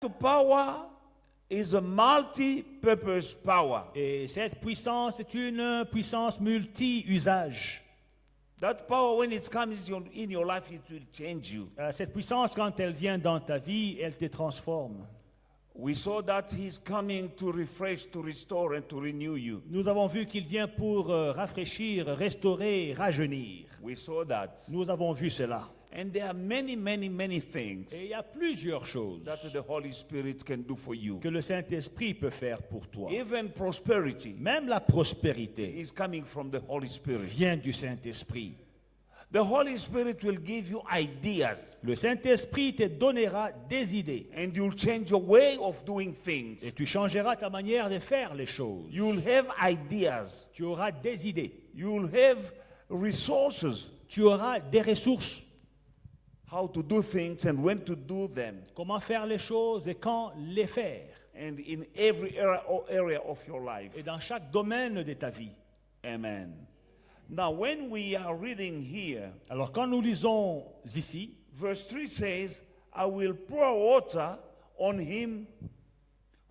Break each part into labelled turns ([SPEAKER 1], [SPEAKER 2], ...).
[SPEAKER 1] The power is a multi-purpose power.
[SPEAKER 2] Et cette puissance est une puissance multi-usage.
[SPEAKER 1] That power, when it comes in your life, it will change you.
[SPEAKER 2] Cette puissance, quand elle vient dans ta vie, elle te transforme.
[SPEAKER 1] We saw that he's coming to refresh, to restore, and to renew you.
[SPEAKER 2] Nous avons vu qu'il vient pour rafraîchir, restaurer, rajeunir.
[SPEAKER 1] We saw that.
[SPEAKER 2] Nous avons vu cela.
[SPEAKER 1] And there are many, many, many things
[SPEAKER 2] Et il y a plusieurs choses
[SPEAKER 1] that the Holy Spirit can do for you.
[SPEAKER 2] que le Saint-Esprit peut faire pour toi.
[SPEAKER 1] Even prosperity
[SPEAKER 2] Même la prospérité
[SPEAKER 1] is coming from the Holy Spirit.
[SPEAKER 2] vient du Saint-Esprit.
[SPEAKER 1] The Holy Spirit will give you ideas,
[SPEAKER 2] Le Saint-Esprit te donnera des idées
[SPEAKER 1] and you'll change your way of doing things.
[SPEAKER 2] et tu changeras ta manière de faire les choses.
[SPEAKER 1] You'll have ideas.
[SPEAKER 2] Tu auras des idées.
[SPEAKER 1] You'll have resources,
[SPEAKER 2] Tu auras des ressources.
[SPEAKER 1] how to do things and when to do them,
[SPEAKER 2] Comment faire les choses et quand les faire.
[SPEAKER 1] and in every area of your life.
[SPEAKER 2] Et dans chaque domaine de ta vie.
[SPEAKER 1] Amen. Now, when we are reading here,
[SPEAKER 2] Alors quand nous lisons ici,
[SPEAKER 1] verse 3 says, I will pour water on him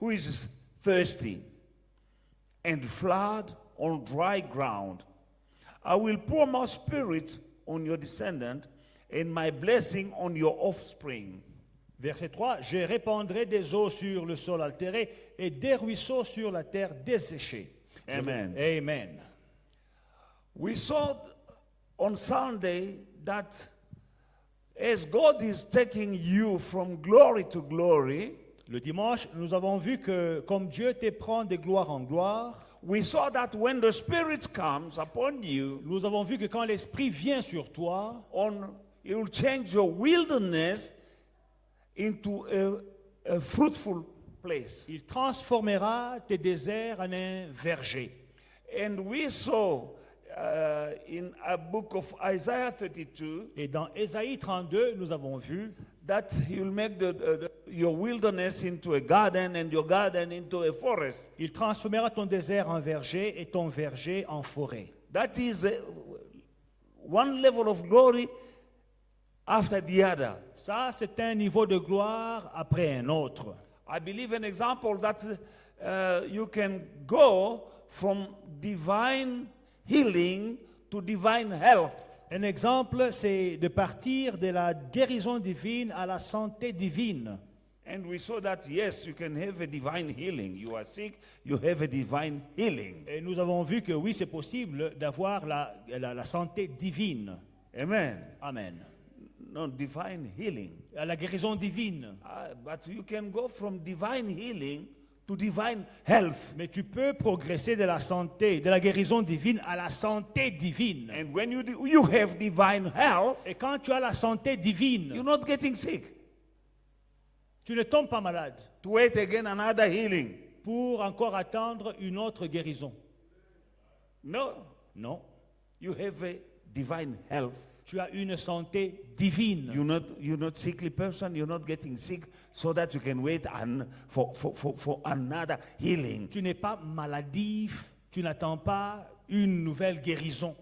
[SPEAKER 1] who is thirsty, and flood on dry ground. I will pour my spirit on your descendant, and my blessing on your offspring.
[SPEAKER 2] verset 3, je répandrai des eaux sur le sol altéré et des ruisseaux sur la terre desséchée.
[SPEAKER 1] Amen.
[SPEAKER 2] Amen.
[SPEAKER 1] We saw on Sunday that as God is taking you from glory to glory,
[SPEAKER 2] Le dimanche, nous avons vu que comme Dieu te prend de gloire en gloire,
[SPEAKER 1] we saw that when the Spirit comes upon you,
[SPEAKER 2] nous avons vu que quand l'Esprit vient sur toi,
[SPEAKER 1] it will change your wilderness into a fruitful place.
[SPEAKER 2] il transformera tes déserts en un verger.
[SPEAKER 1] And we saw in a book of Isaiah 32
[SPEAKER 2] Et dans Ésaïe 32, nous avons vu
[SPEAKER 1] that he will make your wilderness into a garden and your garden into a forest.
[SPEAKER 2] il transformera ton désert en verger et ton verger en forêt.
[SPEAKER 1] That is one level of glory after the other.
[SPEAKER 2] Ça, c'est un niveau de gloire après un autre.
[SPEAKER 1] I believe an example that you can go from divine healing to divine health.
[SPEAKER 2] Un exemple, c'est de partir de la guérison divine à la santé divine.
[SPEAKER 1] And we saw that, yes, you can have a divine healing. You are sick, you have a divine healing.
[SPEAKER 2] Et nous avons vu que oui, c'est possible d'avoir la santé divine.
[SPEAKER 1] Amen.
[SPEAKER 2] Amen.
[SPEAKER 1] No, divine healing.
[SPEAKER 2] La guérison divine.
[SPEAKER 1] But you can go from divine healing to divine health.
[SPEAKER 2] Mais tu peux progresser de la santé, de la guérison divine à la santé divine.
[SPEAKER 1] And when you have divine health,
[SPEAKER 2] Et quand tu as la santé divine,
[SPEAKER 1] you're not getting sick.
[SPEAKER 2] tu ne tombes pas malade
[SPEAKER 1] To wait again another healing.
[SPEAKER 2] pour encore attendre une autre guérison.
[SPEAKER 1] No,
[SPEAKER 2] Non.
[SPEAKER 1] you have a divine health.
[SPEAKER 2] Tu as une santé divine.
[SPEAKER 1] You're not sickly person. You're not getting sick so that you can wait for another healing.
[SPEAKER 2] Tu n'es pas maladif. Tu n'attends pas une nouvelle guérison.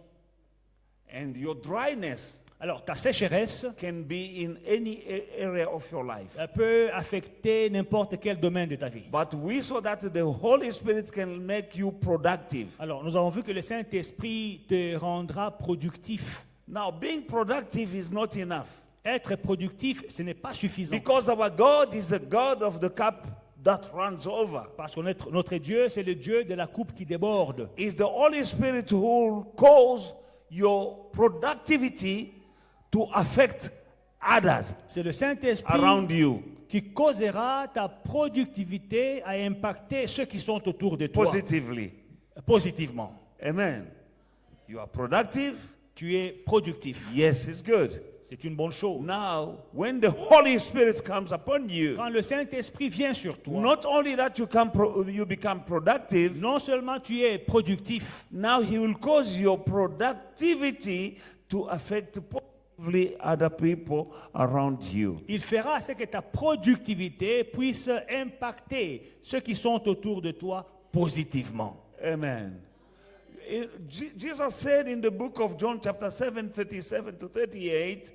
[SPEAKER 1] And your dryness
[SPEAKER 2] Alors, ta sécheresse
[SPEAKER 1] can be in any area of your life.
[SPEAKER 2] peut affecter n'importe quel domaine de ta vie.
[SPEAKER 1] But we saw that the Holy Spirit can make you productive.
[SPEAKER 2] Alors, nous avons vu que le Saint-Esprit te rendra productif.
[SPEAKER 1] Now, being productive is not enough.
[SPEAKER 2] Être productif, ce n'est pas suffisant.
[SPEAKER 1] Because our God is the God of the cup that runs over.
[SPEAKER 2] Parce que notre Dieu, c'est le Dieu de la coupe qui déborde.
[SPEAKER 1] It's the Holy Spirit who will cause your productivity to affect others
[SPEAKER 2] C'est le Saint-Esprit
[SPEAKER 1] around you
[SPEAKER 2] qui causera ta productivité à impacter ceux qui sont autour de toi
[SPEAKER 1] positively.
[SPEAKER 2] positivement.
[SPEAKER 1] Amen. You are productive.
[SPEAKER 2] Tu es productif.
[SPEAKER 1] Yes, it's good.
[SPEAKER 2] C'est une bonne chose.
[SPEAKER 1] Now, when the Holy Spirit comes upon you,
[SPEAKER 2] Quand le Saint-Esprit vient sur toi,
[SPEAKER 1] not only that you become productive,
[SPEAKER 2] non seulement tu es productif,
[SPEAKER 1] now He will cause your productivity to affect positively other people around you.
[SPEAKER 2] il fera ce que ta productivité puisse impacter ceux qui sont autour de toi positivement.
[SPEAKER 1] Amen. Jesus said in the book of John chapter 7, 37 to 38,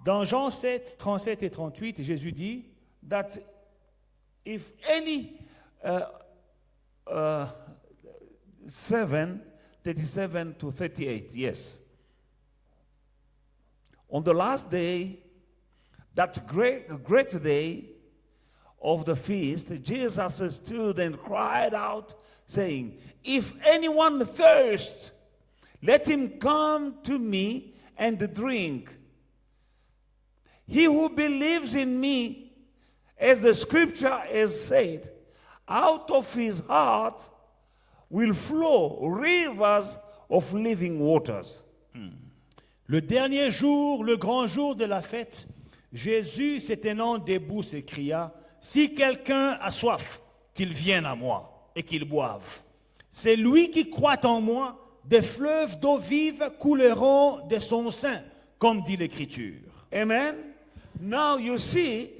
[SPEAKER 2] Dans Jean 7, 37 et 38, Jésus dit
[SPEAKER 1] that if any 37 to 38, yes. On the last day, that great day of the feast, Jesus stood and cried out, saying, if anyone thirsts, let him come to me and drink. He who believes in me, as the scripture has said, out of his heart will flow rivers of living waters.
[SPEAKER 2] Le dernier jour, le grand jour de la fête, Jésus, se tenant debout, s'écria, si quelqu'un a soif, qu'il vienne à moi et qu'il boive. C'est lui qui croit en moi, des fleuves d'eau vive couleront de son sein, comme dit l'Écriture.
[SPEAKER 1] Amen. Now you see,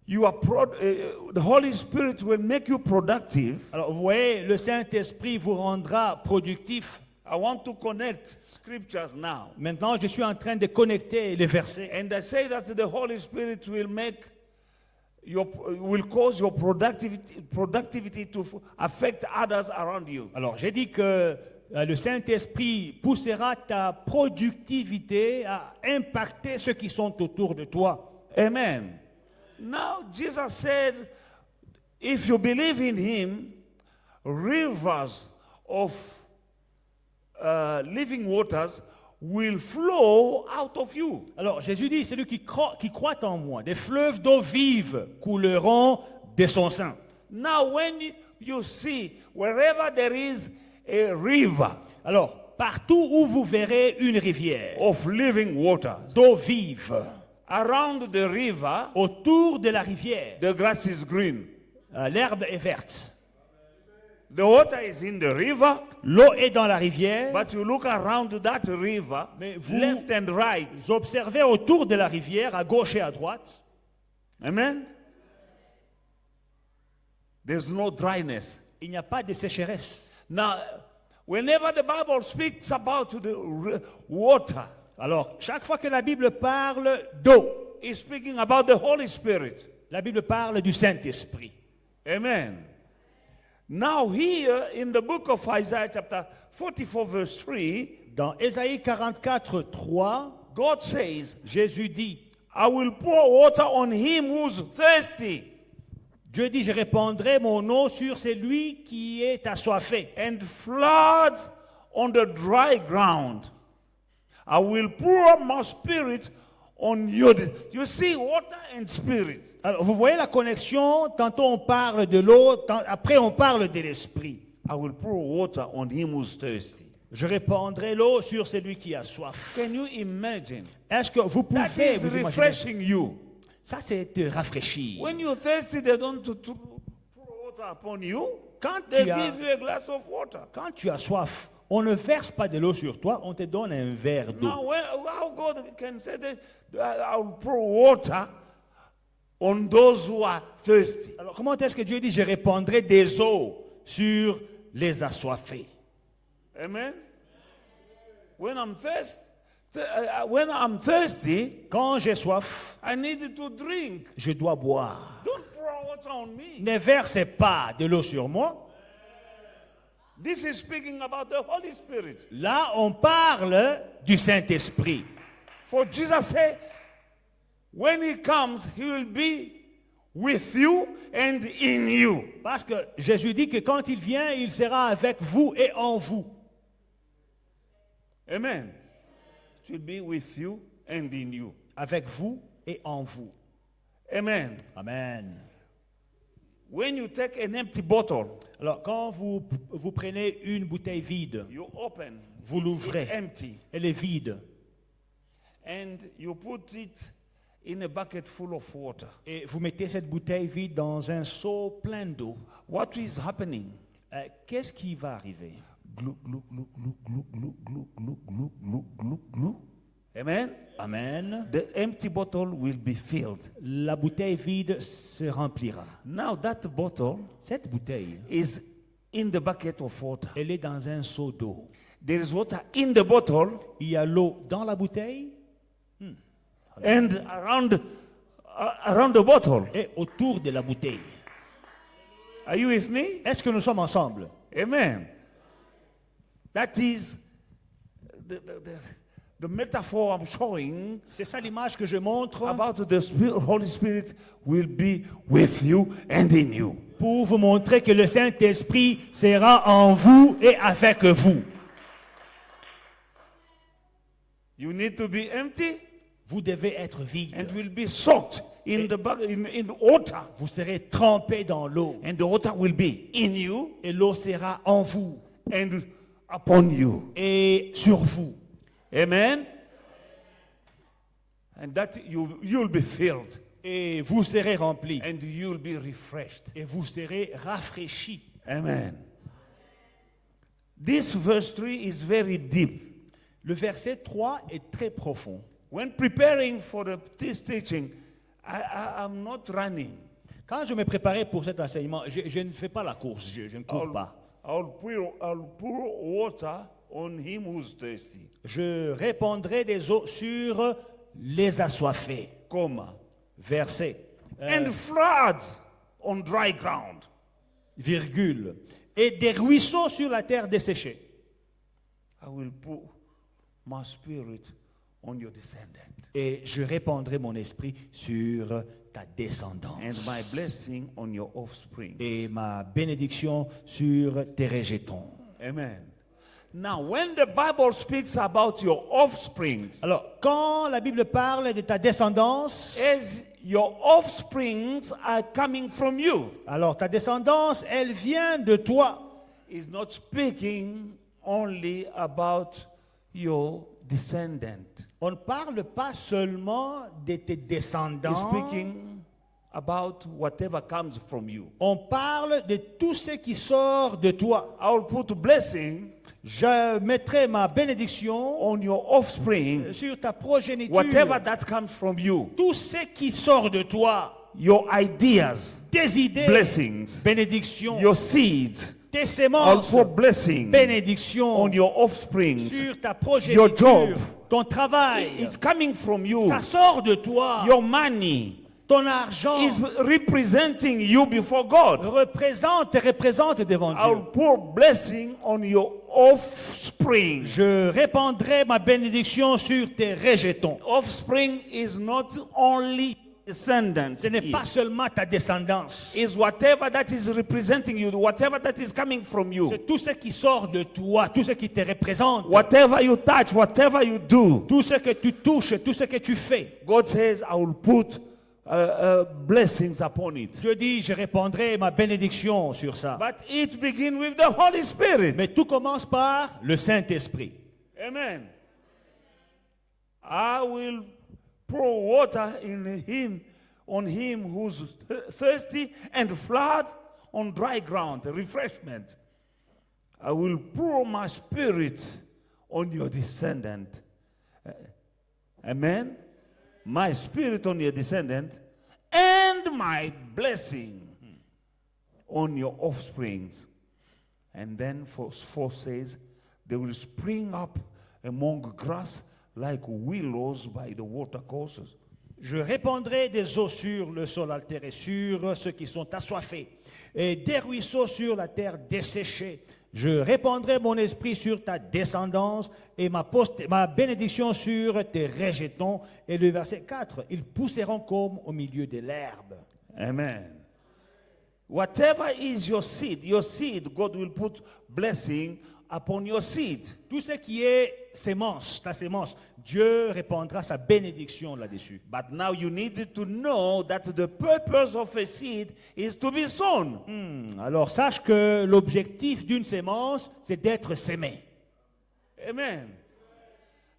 [SPEAKER 1] the Holy Spirit will make you productive.
[SPEAKER 2] Alors vous voyez, le Saint-Esprit vous rendra productif.
[SPEAKER 1] I want to connect scriptures now.
[SPEAKER 2] Maintenant, je suis en train de connecter les versets.
[SPEAKER 1] And I say that the Holy Spirit will cause your productivity to affect others around you.
[SPEAKER 2] Alors, j'ai dit que le Saint-Esprit poussera ta productivité à impacter ceux qui sont autour de toi.
[SPEAKER 1] Amen. Now, Jesus said, if you believe in him, rivers of living waters will flow out of you.
[SPEAKER 2] Alors, Jésus dit, celui qui croit en moi, des fleuves d'eau vive couleront de son sein.
[SPEAKER 1] Now, when you see, wherever there is a river
[SPEAKER 2] Alors, partout où vous verrez une rivière
[SPEAKER 1] of living waters,
[SPEAKER 2] d'eau vive,
[SPEAKER 1] around the river,
[SPEAKER 2] autour de la rivière,
[SPEAKER 1] the grass is green.
[SPEAKER 2] l'herbe est verte.
[SPEAKER 1] The water is in the river,
[SPEAKER 2] L'eau est dans la rivière,
[SPEAKER 1] but you look around that river,
[SPEAKER 2] mais vous
[SPEAKER 1] left and right.
[SPEAKER 2] observez autour de la rivière, à gauche et à droite.
[SPEAKER 1] Amen. There's no dryness.
[SPEAKER 2] Il n'y a pas de sécheresse.
[SPEAKER 1] Now, whenever the Bible speaks about the water,
[SPEAKER 2] Alors, chaque fois que la Bible parle d'eau,
[SPEAKER 1] it's speaking about the Holy Spirit.
[SPEAKER 2] la Bible parle du Saint-Esprit.
[SPEAKER 1] Amen. Now here in the book of Isaiah chapter 44 verse 3,
[SPEAKER 2] Dans Ésaïe 44, 3,
[SPEAKER 1] God says,
[SPEAKER 2] Jésus dit,
[SPEAKER 1] I will pour water on him who's thirsty
[SPEAKER 2] Dieu dit, je répandrai mon eau sur celui qui est assoiffé,
[SPEAKER 1] and floods on the dry ground. I will pour my spirit on you. You see, water and spirit.
[SPEAKER 2] Alors, vous voyez la connexion, tantôt on parle de l'eau, après on parle de l'esprit.
[SPEAKER 1] I will pour water on him who's thirsty.
[SPEAKER 2] Je répandrai l'eau sur celui qui a soif.
[SPEAKER 1] Can you imagine?
[SPEAKER 2] Est-ce que vous
[SPEAKER 1] That
[SPEAKER 2] pouvez
[SPEAKER 1] is
[SPEAKER 2] vous imaginer?
[SPEAKER 1] refreshing you.
[SPEAKER 2] Ça, c'est te rafraîchir.
[SPEAKER 1] When you're thirsty, they don't pour water upon you.
[SPEAKER 2] Quand
[SPEAKER 1] They
[SPEAKER 2] tu, as,
[SPEAKER 1] give you a glass of water.
[SPEAKER 2] quand tu as soif, on ne verse pas de l'eau sur toi, on te donne un verre d'eau.
[SPEAKER 1] Now, how God can say that I'll pour water on those who are thirsty?
[SPEAKER 2] Alors, comment est-ce que Dieu dit, je répandrai des eaux sur les assoiffés?
[SPEAKER 1] Amen. When I'm thirsty,
[SPEAKER 2] Quand j'ai soif,
[SPEAKER 1] I need to drink.
[SPEAKER 2] je dois boire.
[SPEAKER 1] Don't pour water on me.
[SPEAKER 2] Ne versez pas de l'eau sur moi.
[SPEAKER 1] This is speaking about the Holy Spirit.
[SPEAKER 2] Là, on parle du Saint-Esprit.
[SPEAKER 1] For Jesus said, when he comes, he will be with you and in you.
[SPEAKER 2] Parce que Jésus dit que quand il vient, il sera avec vous et en vous.
[SPEAKER 1] Amen. It will be with you and in you.
[SPEAKER 2] Avec vous et en vous.
[SPEAKER 1] Amen.
[SPEAKER 2] Amen.
[SPEAKER 1] When you take an empty bottle,
[SPEAKER 2] Alors, quand vous prenez une bouteille vide,
[SPEAKER 1] you open,
[SPEAKER 2] vous
[SPEAKER 1] it's
[SPEAKER 2] l'ouvrez,
[SPEAKER 1] empty,
[SPEAKER 2] elle est vide,
[SPEAKER 1] and you put it in a bucket full of water.
[SPEAKER 2] et vous mettez cette bouteille vide dans un seau plein d'eau.
[SPEAKER 1] What is happening?
[SPEAKER 2] Qu'est-ce qui va arriver?
[SPEAKER 1] Glug, glug, glug, glug, glug, glug, glug, glug, glug, glug, glug, glug. Amen.
[SPEAKER 2] Amen.
[SPEAKER 1] The empty bottle will be filled.
[SPEAKER 2] La bouteille vide se remplira.
[SPEAKER 1] Now that bottle
[SPEAKER 2] Cette bouteille,
[SPEAKER 1] is in the bucket of water.
[SPEAKER 2] elle est dans un seau d'eau.
[SPEAKER 1] There is water in the bottle
[SPEAKER 2] Il y a l'eau dans la bouteille
[SPEAKER 1] and around the bottle.
[SPEAKER 2] et autour de la bouteille.
[SPEAKER 1] Are you with me?
[SPEAKER 2] Est-ce que nous sommes ensemble?
[SPEAKER 1] Amen. That is the metaphor I'm showing
[SPEAKER 2] C'est ça l'image que je montre
[SPEAKER 1] about the Holy Spirit will be with you and in you.
[SPEAKER 2] pour vous montrer que le Saint-Esprit sera en vous et avec vous.
[SPEAKER 1] You need to be empty
[SPEAKER 2] Vous devez être vide.
[SPEAKER 1] and will be soaked in the water.
[SPEAKER 2] Vous serez trempé dans l'eau
[SPEAKER 1] And the water will be in you
[SPEAKER 2] et l'eau sera en vous
[SPEAKER 1] and upon you.
[SPEAKER 2] et sur vous.
[SPEAKER 1] Amen. And that you'll be filled
[SPEAKER 2] Et vous serez remplis
[SPEAKER 1] and you'll be refreshed.
[SPEAKER 2] et vous serez rafraîchis.
[SPEAKER 1] Amen. This verse 3 is very deep.
[SPEAKER 2] Le verset 3 est très profond.
[SPEAKER 1] When preparing for this teaching, I'm not running.
[SPEAKER 2] Quand je me préparais pour cet enseignement, je ne fais pas la course, je ne cours pas.
[SPEAKER 1] I'll pour water on him who's thirsty.
[SPEAKER 2] Je répandrai des eaux sur les assoiffés.
[SPEAKER 1] Comma.
[SPEAKER 2] Verset.
[SPEAKER 1] And floods on dry ground.
[SPEAKER 2] Virgule. Et des ruisseaux sur la terre desséchée.
[SPEAKER 1] I will pour my spirit on your descendant.
[SPEAKER 2] Et je répandrai mon esprit sur ta descendance.
[SPEAKER 1] And my blessing on your offspring.
[SPEAKER 2] Et ma bénédiction sur tes rejetons.
[SPEAKER 1] Amen. Now, when the Bible speaks about your offspring,
[SPEAKER 2] Alors, quand la Bible parle de ta descendance,
[SPEAKER 1] as your offsprings are coming from you,
[SPEAKER 2] alors ta descendance, elle vient de toi.
[SPEAKER 1] is not speaking only about your descendant.
[SPEAKER 2] On ne parle pas seulement de tes
[SPEAKER 1] It's
[SPEAKER 2] descendants.
[SPEAKER 1] speaking about whatever comes from you.
[SPEAKER 2] On parle de tout ce qui sort de toi.
[SPEAKER 1] I will put blessing
[SPEAKER 2] Je mettrai ma bénédiction
[SPEAKER 1] on your offspring,
[SPEAKER 2] sur ta progéniture.
[SPEAKER 1] whatever that comes from you.
[SPEAKER 2] Tout ce qui sort de toi,
[SPEAKER 1] Your ideas,
[SPEAKER 2] tes idées,
[SPEAKER 1] blessings,
[SPEAKER 2] bénédiction,
[SPEAKER 1] your seeds,
[SPEAKER 2] tes sémences,
[SPEAKER 1] also blessing
[SPEAKER 2] bénédiction
[SPEAKER 1] on your offspring.
[SPEAKER 2] sur ta
[SPEAKER 1] Your
[SPEAKER 2] progéniture,
[SPEAKER 1] job.
[SPEAKER 2] ton travail.
[SPEAKER 1] It's coming from you.
[SPEAKER 2] Ça sort de toi.
[SPEAKER 1] Your money
[SPEAKER 2] Ton argent
[SPEAKER 1] is representing you before God.
[SPEAKER 2] représente devant
[SPEAKER 1] I'll
[SPEAKER 2] Dieu.
[SPEAKER 1] pour blessing on your offspring.
[SPEAKER 2] Je répandrai ma bénédiction sur tes rejetons.
[SPEAKER 1] Offspring is not only descendants.
[SPEAKER 2] Ce n'est pas seulement ta descendance.
[SPEAKER 1] Is whatever that is representing you, whatever that is coming from you,
[SPEAKER 2] C'est tout ce qui sort de toi, tout ce qui te représente,
[SPEAKER 1] whatever you touch, whatever you do.
[SPEAKER 2] tout ce que tu touches, tout ce que tu fais.
[SPEAKER 1] God says, I will put blessings upon it.
[SPEAKER 2] Dieu dit, je répandrai ma bénédiction sur ça.
[SPEAKER 1] But it begins with the Holy Spirit.
[SPEAKER 2] Mais tout commence par le Saint-Esprit.
[SPEAKER 1] Amen. I will pour water in him, on him who's thirsty, and flood on dry ground, refreshment. I will pour my spirit on your descendant. Amen. My spirit on your descendant, and my blessing on your offsprings. And then verse 4 says, they will spring up among grass like willows by the watercourses.
[SPEAKER 2] Je répandrai des eaux sur le sol altéré, sur ceux qui sont assoiffés, et des ruisseaux sur la terre desséchée. Je répandrai mon esprit sur ta descendance et ma bénédiction sur tes rejetons. Et le verset 4, ils pousseront comme au milieu de l'herbe.
[SPEAKER 1] Amen. Whatever is your seed, God will put blessing upon your seed.
[SPEAKER 2] Tout ce qui est sémence, ta sémence, Dieu répandra sa bénédiction là-dessus.
[SPEAKER 1] But now you need to know that the purpose of a seed is to be sown.
[SPEAKER 2] Alors sache que l'objectif d'une sémence, c'est d'être sémé.
[SPEAKER 1] Amen.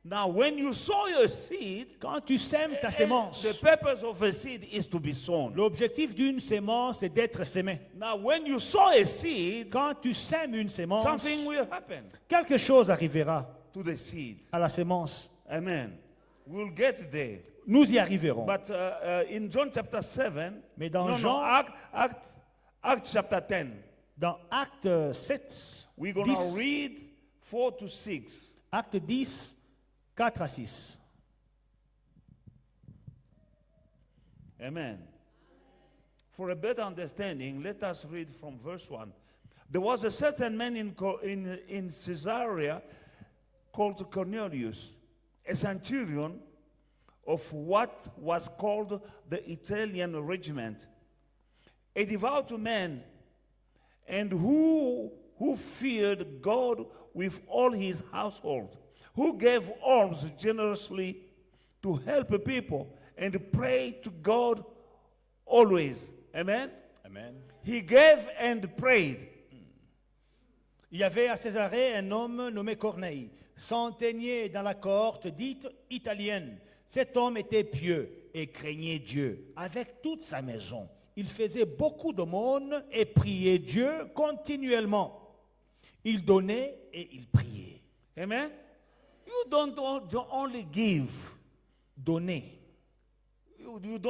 [SPEAKER 1] Now when you sow your seed,
[SPEAKER 2] Quand tu sèmes ta sémence,
[SPEAKER 1] the purpose of a seed is to be sown.
[SPEAKER 2] l'objectif d'une sémence, c'est d'être sémé.
[SPEAKER 1] Now when you sow a seed,
[SPEAKER 2] Quand tu sèmes une sémence,
[SPEAKER 1] something will happen
[SPEAKER 2] quelque chose arrivera
[SPEAKER 1] to the seed.
[SPEAKER 2] à la sémence.
[SPEAKER 1] Amen. We'll get there.
[SPEAKER 2] Nous y arriverons.
[SPEAKER 1] But in John chapter 7,
[SPEAKER 2] Mais dans
[SPEAKER 1] no,
[SPEAKER 2] Jean-
[SPEAKER 1] Acts chapter 10,
[SPEAKER 2] Dans Acte 7,
[SPEAKER 1] we're going to
[SPEAKER 2] 10,
[SPEAKER 1] read 4 to 6.
[SPEAKER 2] Acte 10, 4 à 6.
[SPEAKER 1] Amen. For a better understanding, let us read from verse 1. There was a certain man in Caesarea called Cornelius, a centurion of what was called the Italian regiment, a devout man, and who feared God with all his household, who gave alms generously to help people and pray to God always. Amen.
[SPEAKER 2] Amen.
[SPEAKER 1] He gave and prayed.
[SPEAKER 2] Il y avait à Césarée un homme nommé Corneille, centenier dans la cohorte dite italienne. Cet homme était pieux et craignait Dieu avec toute sa maison. Il faisait beaucoup d'aumônes et priait Dieu continuellement. Il donnait et il priait.
[SPEAKER 1] Amen. You don't only give.
[SPEAKER 2] Donner.
[SPEAKER 1] You do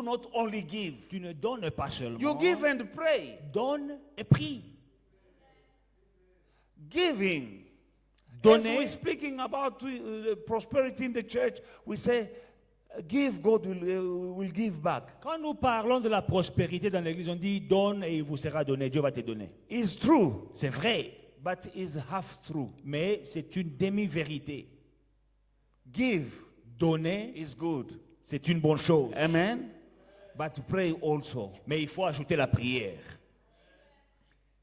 [SPEAKER 1] not only give.
[SPEAKER 2] Tu ne donnes pas seulement.
[SPEAKER 1] You give and pray.
[SPEAKER 2] Donne et prie.
[SPEAKER 1] Giving.
[SPEAKER 2] Donner.
[SPEAKER 1] As we're speaking about prosperity in the church, we say, give, God will give back.
[SPEAKER 2] Quand nous parlons de la prospérité dans l'église, on dit donne et il vous sera donné. Dieu va te donner.
[SPEAKER 1] It's true,
[SPEAKER 2] C'est vrai,
[SPEAKER 1] but it's half true.
[SPEAKER 2] mais c'est une demi-vérité.
[SPEAKER 1] Give
[SPEAKER 2] Donner,
[SPEAKER 1] is good.
[SPEAKER 2] c'est une bonne chose.
[SPEAKER 1] Amen. But pray also.
[SPEAKER 2] Mais il faut ajouter la prière.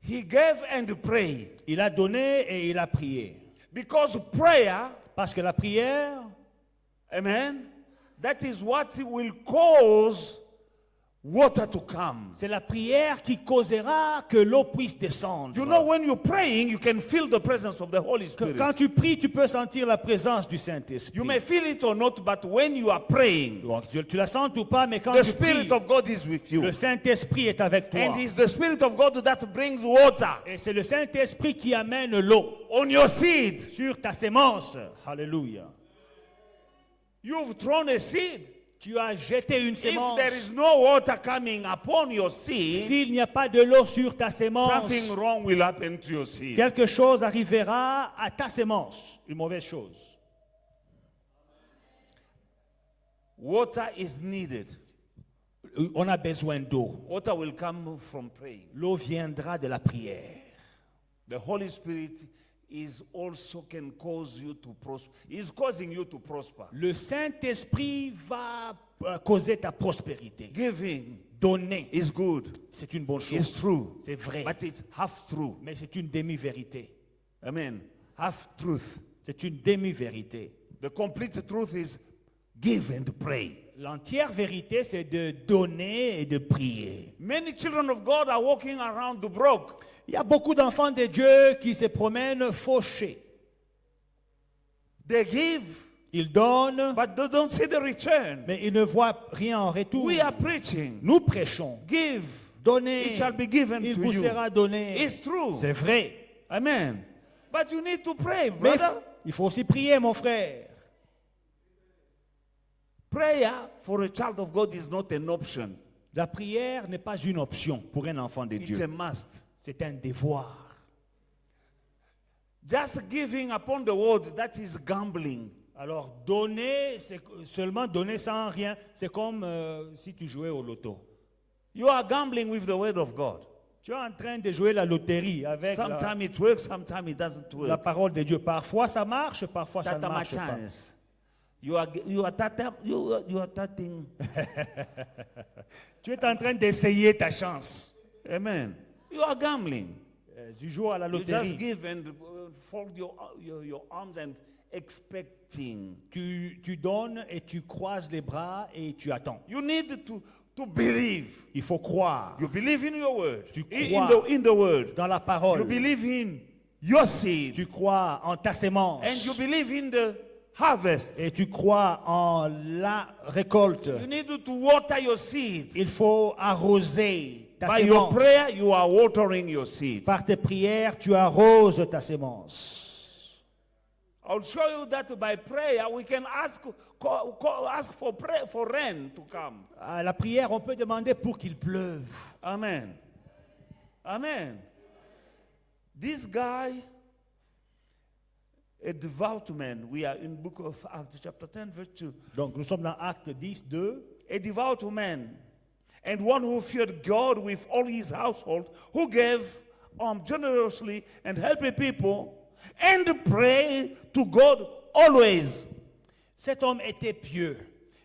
[SPEAKER 1] He gave and prayed.
[SPEAKER 2] Il a donné et il a prié.
[SPEAKER 1] Because prayer,
[SPEAKER 2] Parce que la prière,
[SPEAKER 1] amen, that is what will cause water to come.
[SPEAKER 2] c'est la prière qui causera que l'eau puisse descendre.
[SPEAKER 1] You know, when you're praying, you can feel the presence of the Holy Spirit.
[SPEAKER 2] Quand tu pries, tu peux sentir la présence du Saint-Esprit.
[SPEAKER 1] You may feel it or not, but when you are praying,
[SPEAKER 2] Donc, tu la sens ou pas, mais quand
[SPEAKER 1] the
[SPEAKER 2] tu
[SPEAKER 1] Spirit
[SPEAKER 2] pries,
[SPEAKER 1] of God is with you.
[SPEAKER 2] le Saint-Esprit est avec toi.
[SPEAKER 1] And it's the Spirit of God that brings water
[SPEAKER 2] Et c'est le Saint-Esprit qui amène l'eau
[SPEAKER 1] on your seed.
[SPEAKER 2] sur ta sémence. Alléluia.
[SPEAKER 1] You've thrown a seed.
[SPEAKER 2] Tu as jeté une
[SPEAKER 1] If
[SPEAKER 2] sémence.
[SPEAKER 1] there is no water coming upon your seed,
[SPEAKER 2] S'il n'y a pas de l'eau sur ta sémence,
[SPEAKER 1] something wrong will happen to your seed.
[SPEAKER 2] quelque chose arrivera à ta sémence. Une mauvaise chose.
[SPEAKER 1] Water is needed.
[SPEAKER 2] On a besoin d'eau.
[SPEAKER 1] Water will come from praying.
[SPEAKER 2] L'eau viendra de la prière.
[SPEAKER 1] The Holy Spirit is also can cause you to prosper. Is causing you to prosper.
[SPEAKER 2] Le Saint-Esprit va causer ta prospérité.
[SPEAKER 1] Giving
[SPEAKER 2] Donner,
[SPEAKER 1] is good.
[SPEAKER 2] c'est une bonne
[SPEAKER 1] It's
[SPEAKER 2] chose.
[SPEAKER 1] true.
[SPEAKER 2] C'est vrai.
[SPEAKER 1] But it's half true.
[SPEAKER 2] Mais c'est une demi-vérité.
[SPEAKER 1] Amen. Half truth.
[SPEAKER 2] C'est une demi-vérité.
[SPEAKER 1] The complete truth is give and pray.
[SPEAKER 2] L'entière vérité, c'est de donner et de prier.
[SPEAKER 1] Many children of God are walking around broke.
[SPEAKER 2] Il y a beaucoup d'enfants de Dieu qui se promènent fauchés.
[SPEAKER 1] They give,
[SPEAKER 2] Ils donnent,
[SPEAKER 1] but they don't see the return.
[SPEAKER 2] mais ils ne voient rien en retour.
[SPEAKER 1] We are preaching.
[SPEAKER 2] Nous prêchons.
[SPEAKER 1] Give.
[SPEAKER 2] Donnez,
[SPEAKER 1] It shall be given
[SPEAKER 2] il
[SPEAKER 1] to
[SPEAKER 2] vous
[SPEAKER 1] you.
[SPEAKER 2] sera donné.
[SPEAKER 1] It's true.
[SPEAKER 2] C'est vrai.
[SPEAKER 1] Amen. But you need to pray,
[SPEAKER 2] Mais
[SPEAKER 1] brother.
[SPEAKER 2] il faut aussi prier, mon frère.
[SPEAKER 1] Prayer for a child of God is not an option.
[SPEAKER 2] La prière n'est pas une option pour un enfant de
[SPEAKER 1] It's
[SPEAKER 2] Dieu.
[SPEAKER 1] a must.
[SPEAKER 2] C'est un devoir.
[SPEAKER 1] Just giving upon the word, that is gambling.
[SPEAKER 2] Alors, donner, c'est seulement donner sans rien. C'est comme si tu jouais au loto.
[SPEAKER 1] You are gambling with the word of God.
[SPEAKER 2] Tu es en train de jouer la loterie avec
[SPEAKER 1] Sometimes it works, sometimes it doesn't
[SPEAKER 2] la
[SPEAKER 1] work.
[SPEAKER 2] parole de Dieu. Parfois ça marche, parfois ça ne
[SPEAKER 1] Tata
[SPEAKER 2] marche pas.
[SPEAKER 1] chance. You are tatting.
[SPEAKER 2] Tu es en train d'essayer ta chance.
[SPEAKER 1] Amen. You are gambling.
[SPEAKER 2] Tu joues à la
[SPEAKER 1] You just
[SPEAKER 2] loterie.
[SPEAKER 1] give and fold your arms and expecting.
[SPEAKER 2] Tu donnes et tu croises les bras et tu attends.
[SPEAKER 1] You need to believe.
[SPEAKER 2] Il faut croire
[SPEAKER 1] You believe in your word.
[SPEAKER 2] Tu
[SPEAKER 1] In
[SPEAKER 2] crois.
[SPEAKER 1] the word.
[SPEAKER 2] dans la
[SPEAKER 1] You
[SPEAKER 2] parole.
[SPEAKER 1] believe in your seed.
[SPEAKER 2] Tu crois en ta sémence.
[SPEAKER 1] And you believe in the harvest.
[SPEAKER 2] Et tu crois en la récolte.
[SPEAKER 1] You need to water your seed.
[SPEAKER 2] Il faut arroser ta
[SPEAKER 1] By your
[SPEAKER 2] sémence.
[SPEAKER 1] prayer, you are watering your seed.
[SPEAKER 2] Par tes prières, tu arroses ta sémence.
[SPEAKER 1] I'll show you that by prayer we can ask for rain to come.
[SPEAKER 2] À la prière, on peut demander pour qu'il pleuve.
[SPEAKER 1] Amen. Amen. This guy, a devout man. We are in book of Acts chapter 10 verse 2.
[SPEAKER 2] Donc nous sommes dans Actes 10, 2.
[SPEAKER 1] A devout man, and one who feared God with all his household, who gave generously and helped people, and prayed to God always.
[SPEAKER 2] Cet homme était pieux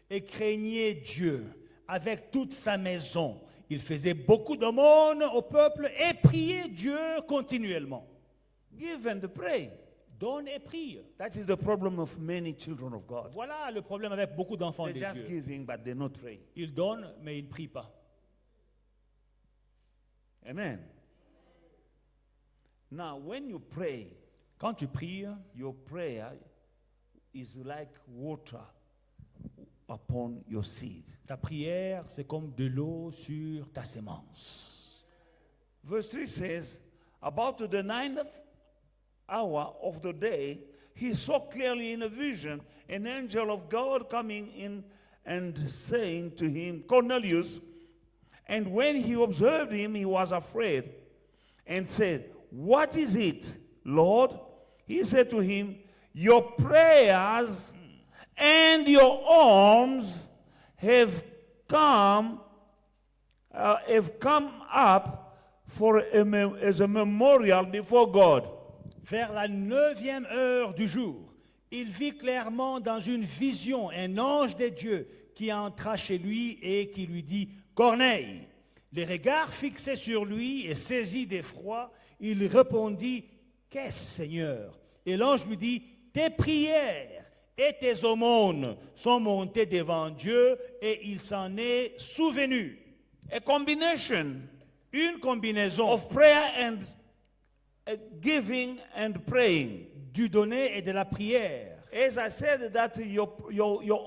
[SPEAKER 2] et craignait Dieu avec toute sa maison. Il faisait beaucoup d'aumônes au peuple et priait Dieu continuellement.
[SPEAKER 1] Give and pray.
[SPEAKER 2] Donne et prie.
[SPEAKER 1] That is the problem of many children of God.
[SPEAKER 2] Voilà le problème avec beaucoup d'enfants de
[SPEAKER 1] They're just
[SPEAKER 2] Dieu.
[SPEAKER 1] giving, but they not pray.
[SPEAKER 2] Ils donnent, mais ils ne prient pas.
[SPEAKER 1] Amen. Now, when you pray,
[SPEAKER 2] Quand tu pries,
[SPEAKER 1] your prayer is like water upon your seed.
[SPEAKER 2] ta prière, c'est comme de l'eau sur ta sémence.
[SPEAKER 1] Verse 3 says, about the ninth hour of the day, he saw clearly in a vision an angel of God coming in and saying to him, Cornelius. And when he observed him, he was afraid and said, what is it, Lord? He said to him, your prayers and your alms have come up as a memorial before God.
[SPEAKER 2] Vers la 9e heure du jour, il vit clairement dans une vision un ange de Dieu qui entra chez lui et qui lui dit, Corneille. Les regards fixés sur lui et saisi d'effroi, il répondit, qu'est-ce, Seigneur? Et l'ange lui dit, tes prières et tes aumônes sont montées devant Dieu et il s'en est souvenu.
[SPEAKER 1] A combination
[SPEAKER 2] Une combinaison
[SPEAKER 1] of prayer and giving and praying.
[SPEAKER 2] du donner et de la prière.
[SPEAKER 1] As I said, that your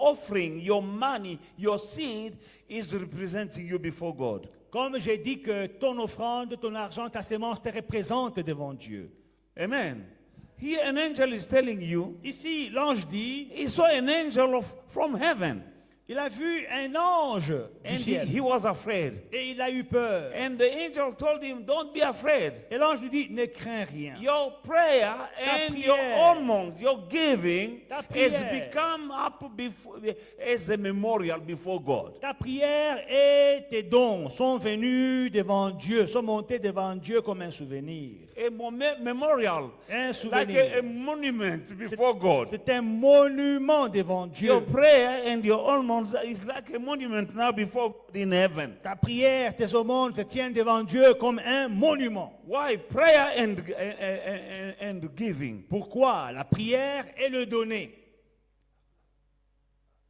[SPEAKER 1] offering, your money, your seed is representing you before God.
[SPEAKER 2] Comme j'ai dit que ton offrande, ton argent, ta sémence te représente devant Dieu.
[SPEAKER 1] Amen. Here an angel is telling you,
[SPEAKER 2] Ici, l'ange dit,
[SPEAKER 1] he saw an angel from heaven,
[SPEAKER 2] il a vu un ange du
[SPEAKER 1] and
[SPEAKER 2] ciel
[SPEAKER 1] he was afraid.
[SPEAKER 2] et il a eu peur.
[SPEAKER 1] And the angel told him, don't be afraid.
[SPEAKER 2] Et l'ange lui dit, ne crains rien.
[SPEAKER 1] Your prayer and your
[SPEAKER 2] prière,
[SPEAKER 1] almonds, your giving,
[SPEAKER 2] ta
[SPEAKER 1] has
[SPEAKER 2] prière,
[SPEAKER 1] become up before, as a memorial before God.
[SPEAKER 2] ta prière et tes dons sont venus devant Dieu, sont montés devant Dieu comme un souvenir.
[SPEAKER 1] A memorial,
[SPEAKER 2] Un
[SPEAKER 1] like
[SPEAKER 2] souvenir.
[SPEAKER 1] a monument before God.
[SPEAKER 2] C'est un monument devant Dieu.
[SPEAKER 1] Your prayer and your almonds is like a monument now before God in heaven.
[SPEAKER 2] Ta prière, tes aumônes se tiennent devant Dieu comme un monument.
[SPEAKER 1] Why? Prayer and giving.
[SPEAKER 2] Pourquoi? La prière et le donner.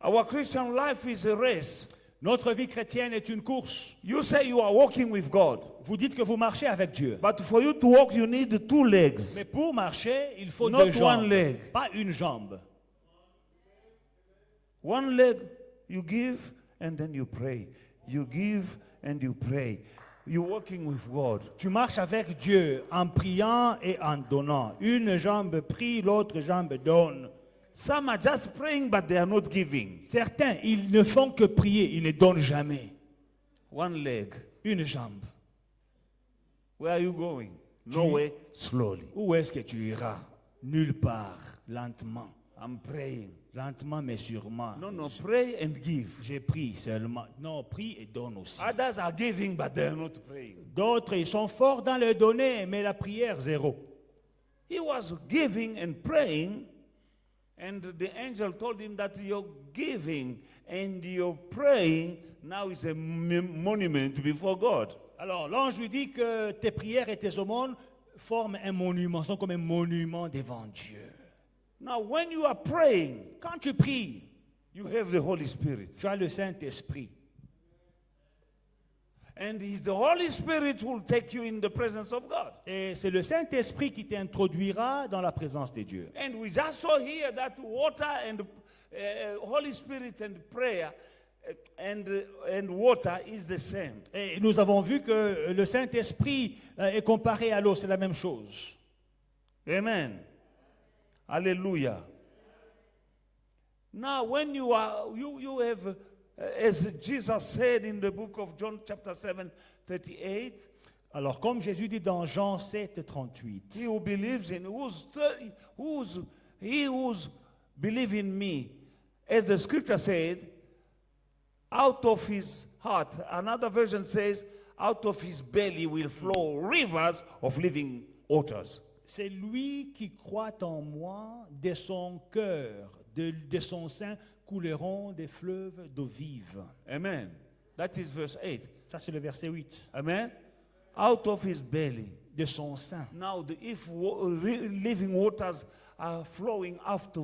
[SPEAKER 1] Our Christian life is a race.
[SPEAKER 2] Notre vie chrétienne est une course.
[SPEAKER 1] You say you are walking with God,
[SPEAKER 2] Vous dites que vous marchez avec Dieu.
[SPEAKER 1] but for you to walk, you need 2 legs.
[SPEAKER 2] Mais pour marcher, il faut
[SPEAKER 1] Not
[SPEAKER 2] 2 jambes.
[SPEAKER 1] one leg.
[SPEAKER 2] Pas une jambe.
[SPEAKER 1] One leg, you give and then you pray. You give and you pray. You're walking with God.
[SPEAKER 2] Tu marches avec Dieu en priant et en donnant. Une jambe prie, l'autre jambe donne.
[SPEAKER 1] Some are just praying, but they are not giving.
[SPEAKER 2] Certains, ils ne font que prier, ils ne donnent jamais.
[SPEAKER 1] One leg.
[SPEAKER 2] Une jambe.
[SPEAKER 1] Where are you going? Nowhere. Slowly.
[SPEAKER 2] Où est-ce que tu iras? Nulle part, lentement.
[SPEAKER 1] I'm praying.
[SPEAKER 2] Lentement mais sûrement.
[SPEAKER 1] No, pray and give.
[SPEAKER 2] J'ai pris seulement. Non, prie et donne aussi.
[SPEAKER 1] Others are giving, but they are not praying.
[SPEAKER 2] D'autres, ils sont forts dans le donner, mais la prière, zéro.
[SPEAKER 1] He was giving and praying, and the angel told him that your giving and your praying now is a monument before God.
[SPEAKER 2] Alors, l'ange lui dit que tes prières et tes aumônes forment un monument, sont comme un monument devant Dieu.
[SPEAKER 1] Now, when you are praying,
[SPEAKER 2] Quand tu pries,
[SPEAKER 1] you have the Holy Spirit.
[SPEAKER 2] tu as le Saint-Esprit.
[SPEAKER 1] And it's the Holy Spirit who will take you in the presence of God.
[SPEAKER 2] Et c'est le Saint-Esprit qui t'introduira dans la présence de Dieu.
[SPEAKER 1] And we just saw here that water and Holy Spirit and prayer and water is the same.
[SPEAKER 2] Et nous avons vu que le Saint-Esprit est comparé à l'eau, c'est la même chose.
[SPEAKER 1] Amen. Hallelujah. Now, when you have, as Jesus said in the book of John chapter 7:38,
[SPEAKER 2] Alors, comme Jésus dit dans Jean 7, 38,
[SPEAKER 1] he who believes in, whose he who's believe in me, as the scripture said, out of his heart. Another version says, out of his belly will flow rivers of living waters.
[SPEAKER 2] C'est lui qui croit en moi, de son cœur, de son sein couleront des fleuves d'eau vive.
[SPEAKER 1] Amen. That is verse 8.
[SPEAKER 2] Ça, c'est le verset 8.
[SPEAKER 1] Amen. Out of his belly.
[SPEAKER 2] De son sein.
[SPEAKER 1] Now, if living waters are flowing out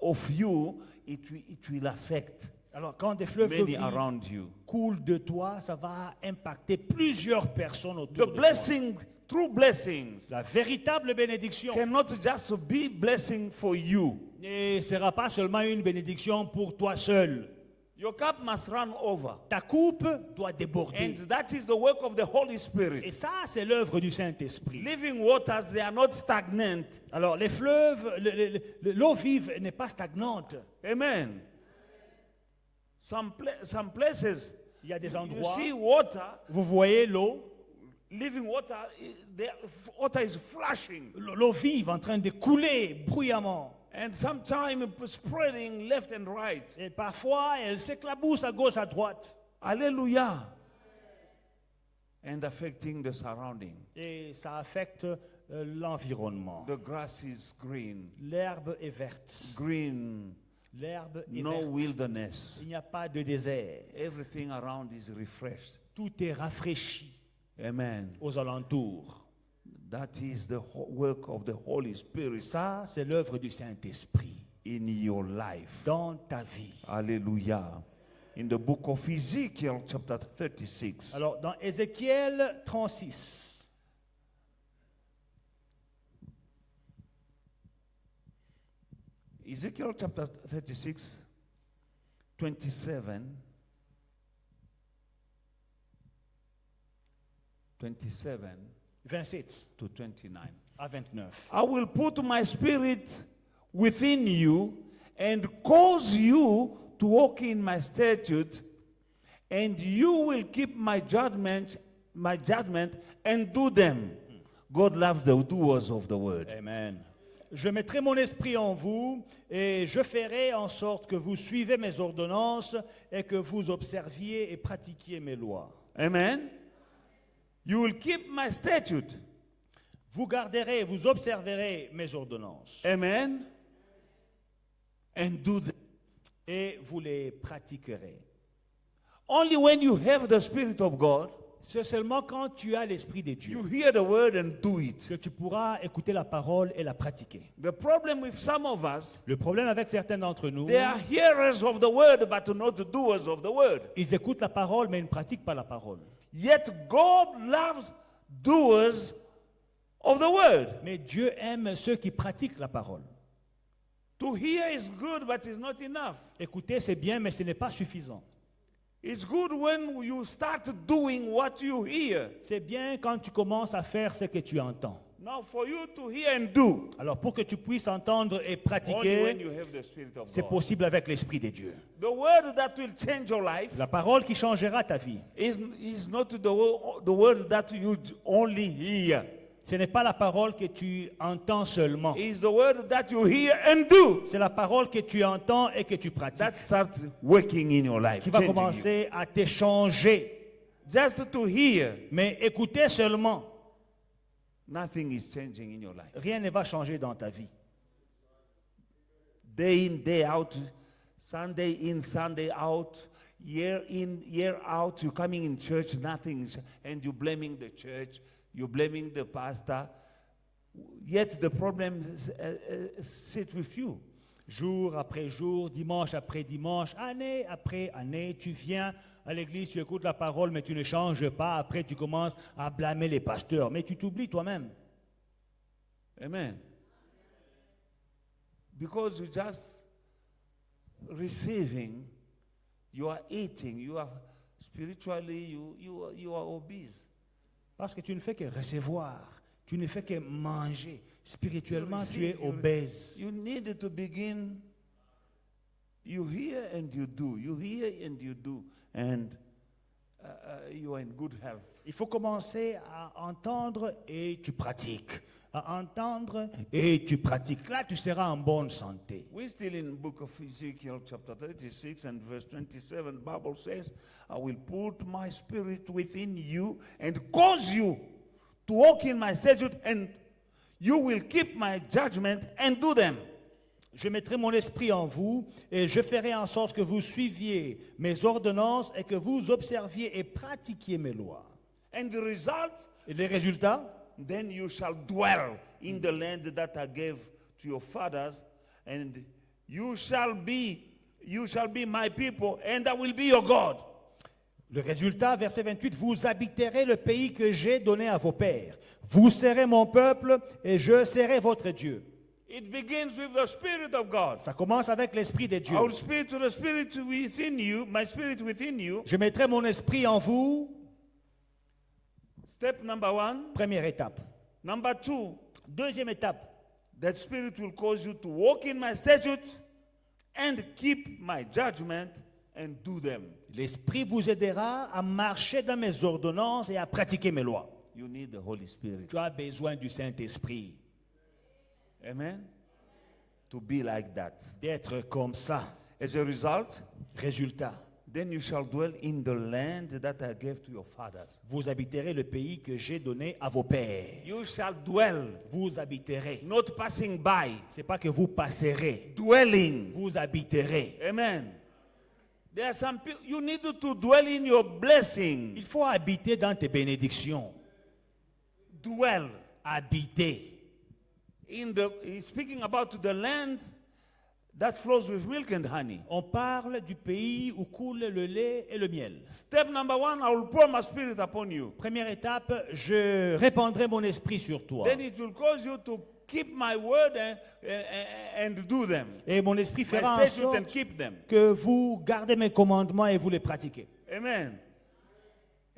[SPEAKER 1] of you, it will affect
[SPEAKER 2] Alors, quand des fleuves d'eau
[SPEAKER 1] many
[SPEAKER 2] vive
[SPEAKER 1] around you.
[SPEAKER 2] coulent de toi, ça va impacter plusieurs personnes autour
[SPEAKER 1] The
[SPEAKER 2] de toi.
[SPEAKER 1] blessing, true blessings,
[SPEAKER 2] La véritable bénédiction
[SPEAKER 1] cannot just be blessing for you.
[SPEAKER 2] ne sera pas seulement une bénédiction pour toi seul.
[SPEAKER 1] Your cup must run over.
[SPEAKER 2] Ta coupe doit déborder.
[SPEAKER 1] And that is the work of the Holy
[SPEAKER 2] Et
[SPEAKER 1] Spirit.
[SPEAKER 2] ça, c'est l'œuvre du Saint-Esprit.
[SPEAKER 1] Living waters, they are not stagnant.
[SPEAKER 2] Alors, les fleuves, l'eau vive n'est pas stagnante.
[SPEAKER 1] Amen. Some places,
[SPEAKER 2] Il y a des
[SPEAKER 1] you
[SPEAKER 2] endroits,
[SPEAKER 1] see water,
[SPEAKER 2] vous voyez l'eau,
[SPEAKER 1] living water, the water is flashing.
[SPEAKER 2] l'eau vive en train de couler bruyamment.
[SPEAKER 1] And sometimes spreading left and right.
[SPEAKER 2] Et parfois, elle s'éclabousse à gauche, à droite.
[SPEAKER 1] Hallelujah. And affecting the surrounding.
[SPEAKER 2] Et ça affecte l'environnement.
[SPEAKER 1] The grass is green.
[SPEAKER 2] L'herbe est verte.
[SPEAKER 1] Green.
[SPEAKER 2] L'herbe est
[SPEAKER 1] No
[SPEAKER 2] verte.
[SPEAKER 1] wilderness.
[SPEAKER 2] Il n'y a pas de désert.
[SPEAKER 1] Everything around is refreshed.
[SPEAKER 2] Tout est rafraîchi
[SPEAKER 1] Amen.
[SPEAKER 2] aux alentours.
[SPEAKER 1] That is the work of the Holy Spirit
[SPEAKER 2] Ça, c'est l'œuvre du Saint-Esprit
[SPEAKER 1] in your life.
[SPEAKER 2] dans ta vie.
[SPEAKER 1] Hallelujah. In the book of Ezekiel, chapter 36.
[SPEAKER 2] Alors, dans Ézéchiel 36,
[SPEAKER 1] Ezekiel chapter 36, 27. 27
[SPEAKER 2] 27
[SPEAKER 1] to 29.
[SPEAKER 2] à 29.
[SPEAKER 1] I will put my spirit within you and cause you to walk in my statute, and you will keep my judgment and do them. God loves the doers of the word.
[SPEAKER 2] Amen. Je mettrai mon esprit en vous et je ferai en sorte que vous suivez mes ordonnances et que vous observiez et pratiquiez mes lois.
[SPEAKER 1] Amen. You will keep my statute.
[SPEAKER 2] Vous garderez, vous observerez mes ordonnances
[SPEAKER 1] Amen. And do them.
[SPEAKER 2] et vous les pratiquerez.
[SPEAKER 1] Only when you have the Spirit of God,
[SPEAKER 2] C'est seulement quand tu as l'esprit de Dieu
[SPEAKER 1] you hear the word and do it.
[SPEAKER 2] que tu pourras écouter la parole et la pratiquer.
[SPEAKER 1] The problem with some of us,
[SPEAKER 2] Le problème avec certains d'entre nous,
[SPEAKER 1] they are hearers of the word, but not the doers of the word.
[SPEAKER 2] ils écoutent la parole mais ils ne pratiquent pas la parole.
[SPEAKER 1] Yet God loves doers of the word.
[SPEAKER 2] Mais Dieu aime ceux qui pratiquent la parole.
[SPEAKER 1] To hear is good, but it's not enough.
[SPEAKER 2] Écouter, c'est bien, mais ce n'est pas suffisant.
[SPEAKER 1] It's good when you start doing what you hear.
[SPEAKER 2] C'est bien quand tu commences à faire ce que tu entends.
[SPEAKER 1] Now, for you to hear and do,
[SPEAKER 2] Alors, pour que tu puisses entendre et
[SPEAKER 1] only when
[SPEAKER 2] pratiquer,
[SPEAKER 1] you have the Spirit of
[SPEAKER 2] c'est
[SPEAKER 1] God.
[SPEAKER 2] possible avec l'Esprit de Dieu.
[SPEAKER 1] The word that will change your life
[SPEAKER 2] La parole qui changera ta vie,
[SPEAKER 1] is not the word that you only hear.
[SPEAKER 2] ce n'est pas la parole que tu entends seulement.
[SPEAKER 1] It's the word that you hear and do
[SPEAKER 2] C'est la parole que tu entends et que tu pratiques
[SPEAKER 1] that starts working in your life.
[SPEAKER 2] qui va
[SPEAKER 1] changing you.
[SPEAKER 2] commencer à te changer.
[SPEAKER 1] Just to hear,
[SPEAKER 2] Mais écouter seulement,
[SPEAKER 1] nothing is changing in your life.
[SPEAKER 2] rien ne va changer dans ta vie.
[SPEAKER 1] Day in, day out, Sunday in, Sunday out, year in, year out, you're coming in church, nothing, and you're blaming the church, you're blaming the pastor, yet the problem sit with you.
[SPEAKER 2] Jour après jour, dimanche après dimanche, année après année, tu viens à l'église, tu écoutes la parole, mais tu ne changes pas. Après, tu commences à blâmer les pasteurs, mais tu t'oublies toi-même.
[SPEAKER 1] Amen. Because you're just receiving, you are eating, you are spiritually, you are obese.
[SPEAKER 2] Parce que tu ne fais que recevoir, tu ne fais que manger. Spirituellement,
[SPEAKER 1] You
[SPEAKER 2] tu es
[SPEAKER 1] receive, you-
[SPEAKER 2] obèse.
[SPEAKER 1] You need to begin. You hear and you do. You hear and you do. And you are in good health.
[SPEAKER 2] Il faut commencer à entendre et tu pratiques. à entendre et tu pratiques. Là, tu seras en bonne santé.
[SPEAKER 1] We're still in the book of Ezekiel, chapter 36 and verse 27. The Bible says, I will put my spirit within you and cause you to walk in my statute, and you will keep my judgment and do them.
[SPEAKER 2] Je mettrai mon esprit en vous et je ferai en sorte que vous suiviez mes ordonnances et que vous observiez et pratiquiez mes lois.
[SPEAKER 1] And the result,
[SPEAKER 2] Et les résultats?
[SPEAKER 1] then you shall dwell in the land that I gave to your fathers, and you shall be my people, and I will be your God.
[SPEAKER 2] Le résultat, verset 28, vous habiterez le pays que j'ai donné à vos pères. Vous serez mon peuple et je serai votre Dieu.
[SPEAKER 1] It begins with the Spirit of God.
[SPEAKER 2] Ça commence avec l'esprit de Dieu.
[SPEAKER 1] I will speak to the Spirit within you, my Spirit within you.
[SPEAKER 2] Je mettrai mon esprit en vous.
[SPEAKER 1] Step number 1.
[SPEAKER 2] Première étape.
[SPEAKER 1] Number 2,
[SPEAKER 2] Deuxième étape.
[SPEAKER 1] that Spirit will cause you to walk in my statutes and keep my judgment and do them.
[SPEAKER 2] L'esprit vous aidera à marcher dans mes ordonnances et à pratiquer mes lois.
[SPEAKER 1] You need the Holy Spirit.
[SPEAKER 2] Tu as besoin du Saint-Esprit.
[SPEAKER 1] Amen? To be like that.
[SPEAKER 2] D'être comme ça.
[SPEAKER 1] As a result,
[SPEAKER 2] Résultat.
[SPEAKER 1] then you shall dwell in the land that I gave to your fathers.
[SPEAKER 2] Vous habiterez le pays que j'ai donné à vos pères.
[SPEAKER 1] You shall dwell,
[SPEAKER 2] Vous habiterez.
[SPEAKER 1] not passing by,
[SPEAKER 2] C'est pas que vous passerez.
[SPEAKER 1] dwelling.
[SPEAKER 2] Vous habiterez.
[SPEAKER 1] Amen. There are some people, you need to dwell in your blessing.
[SPEAKER 2] Il faut habiter dans tes bénédictions.
[SPEAKER 1] Dwell.
[SPEAKER 2] Habiter.
[SPEAKER 1] He's speaking about the land that flows with milk and honey.
[SPEAKER 2] On parle du pays où coule le lait et le miel.
[SPEAKER 1] Step number 1, I will pour my spirit upon you.
[SPEAKER 2] Première étape, je répandrai mon esprit sur toi.
[SPEAKER 1] Then it will cause you to keep my word and do them.
[SPEAKER 2] Et mon esprit
[SPEAKER 1] My
[SPEAKER 2] fera en
[SPEAKER 1] statutes and
[SPEAKER 2] sorte
[SPEAKER 1] keep them.
[SPEAKER 2] que vous gardez mes commandements et vous les pratiquez.
[SPEAKER 1] Amen.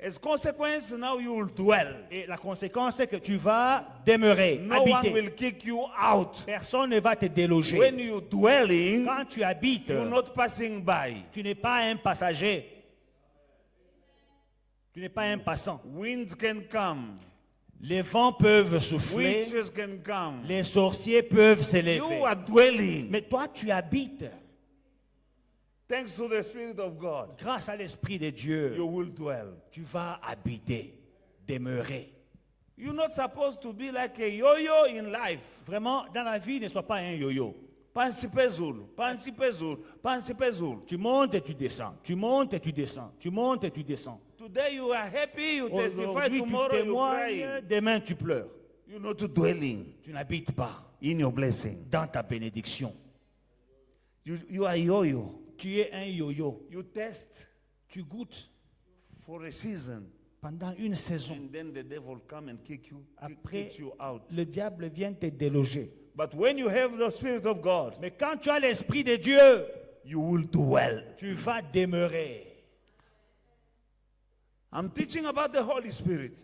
[SPEAKER 1] As consequence, now you will dwell.
[SPEAKER 2] Et la conséquence, c'est que tu vas demeurer,
[SPEAKER 1] No one
[SPEAKER 2] habiter.
[SPEAKER 1] will kick you out.
[SPEAKER 2] Personne ne va te déloger.
[SPEAKER 1] When you dwelling,
[SPEAKER 2] Quand tu habites,
[SPEAKER 1] you're not passing by.
[SPEAKER 2] tu n'es pas un passager. Tu n'es pas un passant.
[SPEAKER 1] Winds can come.
[SPEAKER 2] Les vents peuvent souffler.
[SPEAKER 1] Witches can come.
[SPEAKER 2] Les sorciers peuvent
[SPEAKER 1] You
[SPEAKER 2] s'élever.
[SPEAKER 1] are dwelling.
[SPEAKER 2] Mais toi, tu habites.
[SPEAKER 1] Thanks to the Spirit of God,
[SPEAKER 2] Grâce à l'Esprit de Dieu,
[SPEAKER 1] you will dwell.
[SPEAKER 2] tu vas habiter, demeurer.
[SPEAKER 1] You're not supposed to be like a yo-yo in life.
[SPEAKER 2] Vraiment, dans la vie, ne sois pas un yo-yo.
[SPEAKER 1] Pansipezul, pansipezul, pansipezul.
[SPEAKER 2] Tu montes et tu descends. Tu montes et tu descends. Tu montes et tu descends.
[SPEAKER 1] Today you are happy, you testify,
[SPEAKER 2] Aujourd'hui, tu
[SPEAKER 1] tomorrow you
[SPEAKER 2] témoignes,
[SPEAKER 1] cry.
[SPEAKER 2] demain, tu pleures.
[SPEAKER 1] You're not dwelling
[SPEAKER 2] Tu n'habites pas
[SPEAKER 1] in your blessing.
[SPEAKER 2] dans ta bénédiction.
[SPEAKER 1] You are yo-yo.
[SPEAKER 2] Tu es un yo-yo.
[SPEAKER 1] You test
[SPEAKER 2] Tu goûtes
[SPEAKER 1] for a season,
[SPEAKER 2] pendant une saison.
[SPEAKER 1] and then the devil come and
[SPEAKER 2] Après,
[SPEAKER 1] kicks you out.
[SPEAKER 2] le diable vient te déloger.
[SPEAKER 1] But when you have the Spirit of God,
[SPEAKER 2] Mais quand tu as l'Esprit de Dieu,
[SPEAKER 1] you will dwell.
[SPEAKER 2] tu vas demeurer.
[SPEAKER 1] I'm teaching about the Holy Spirit.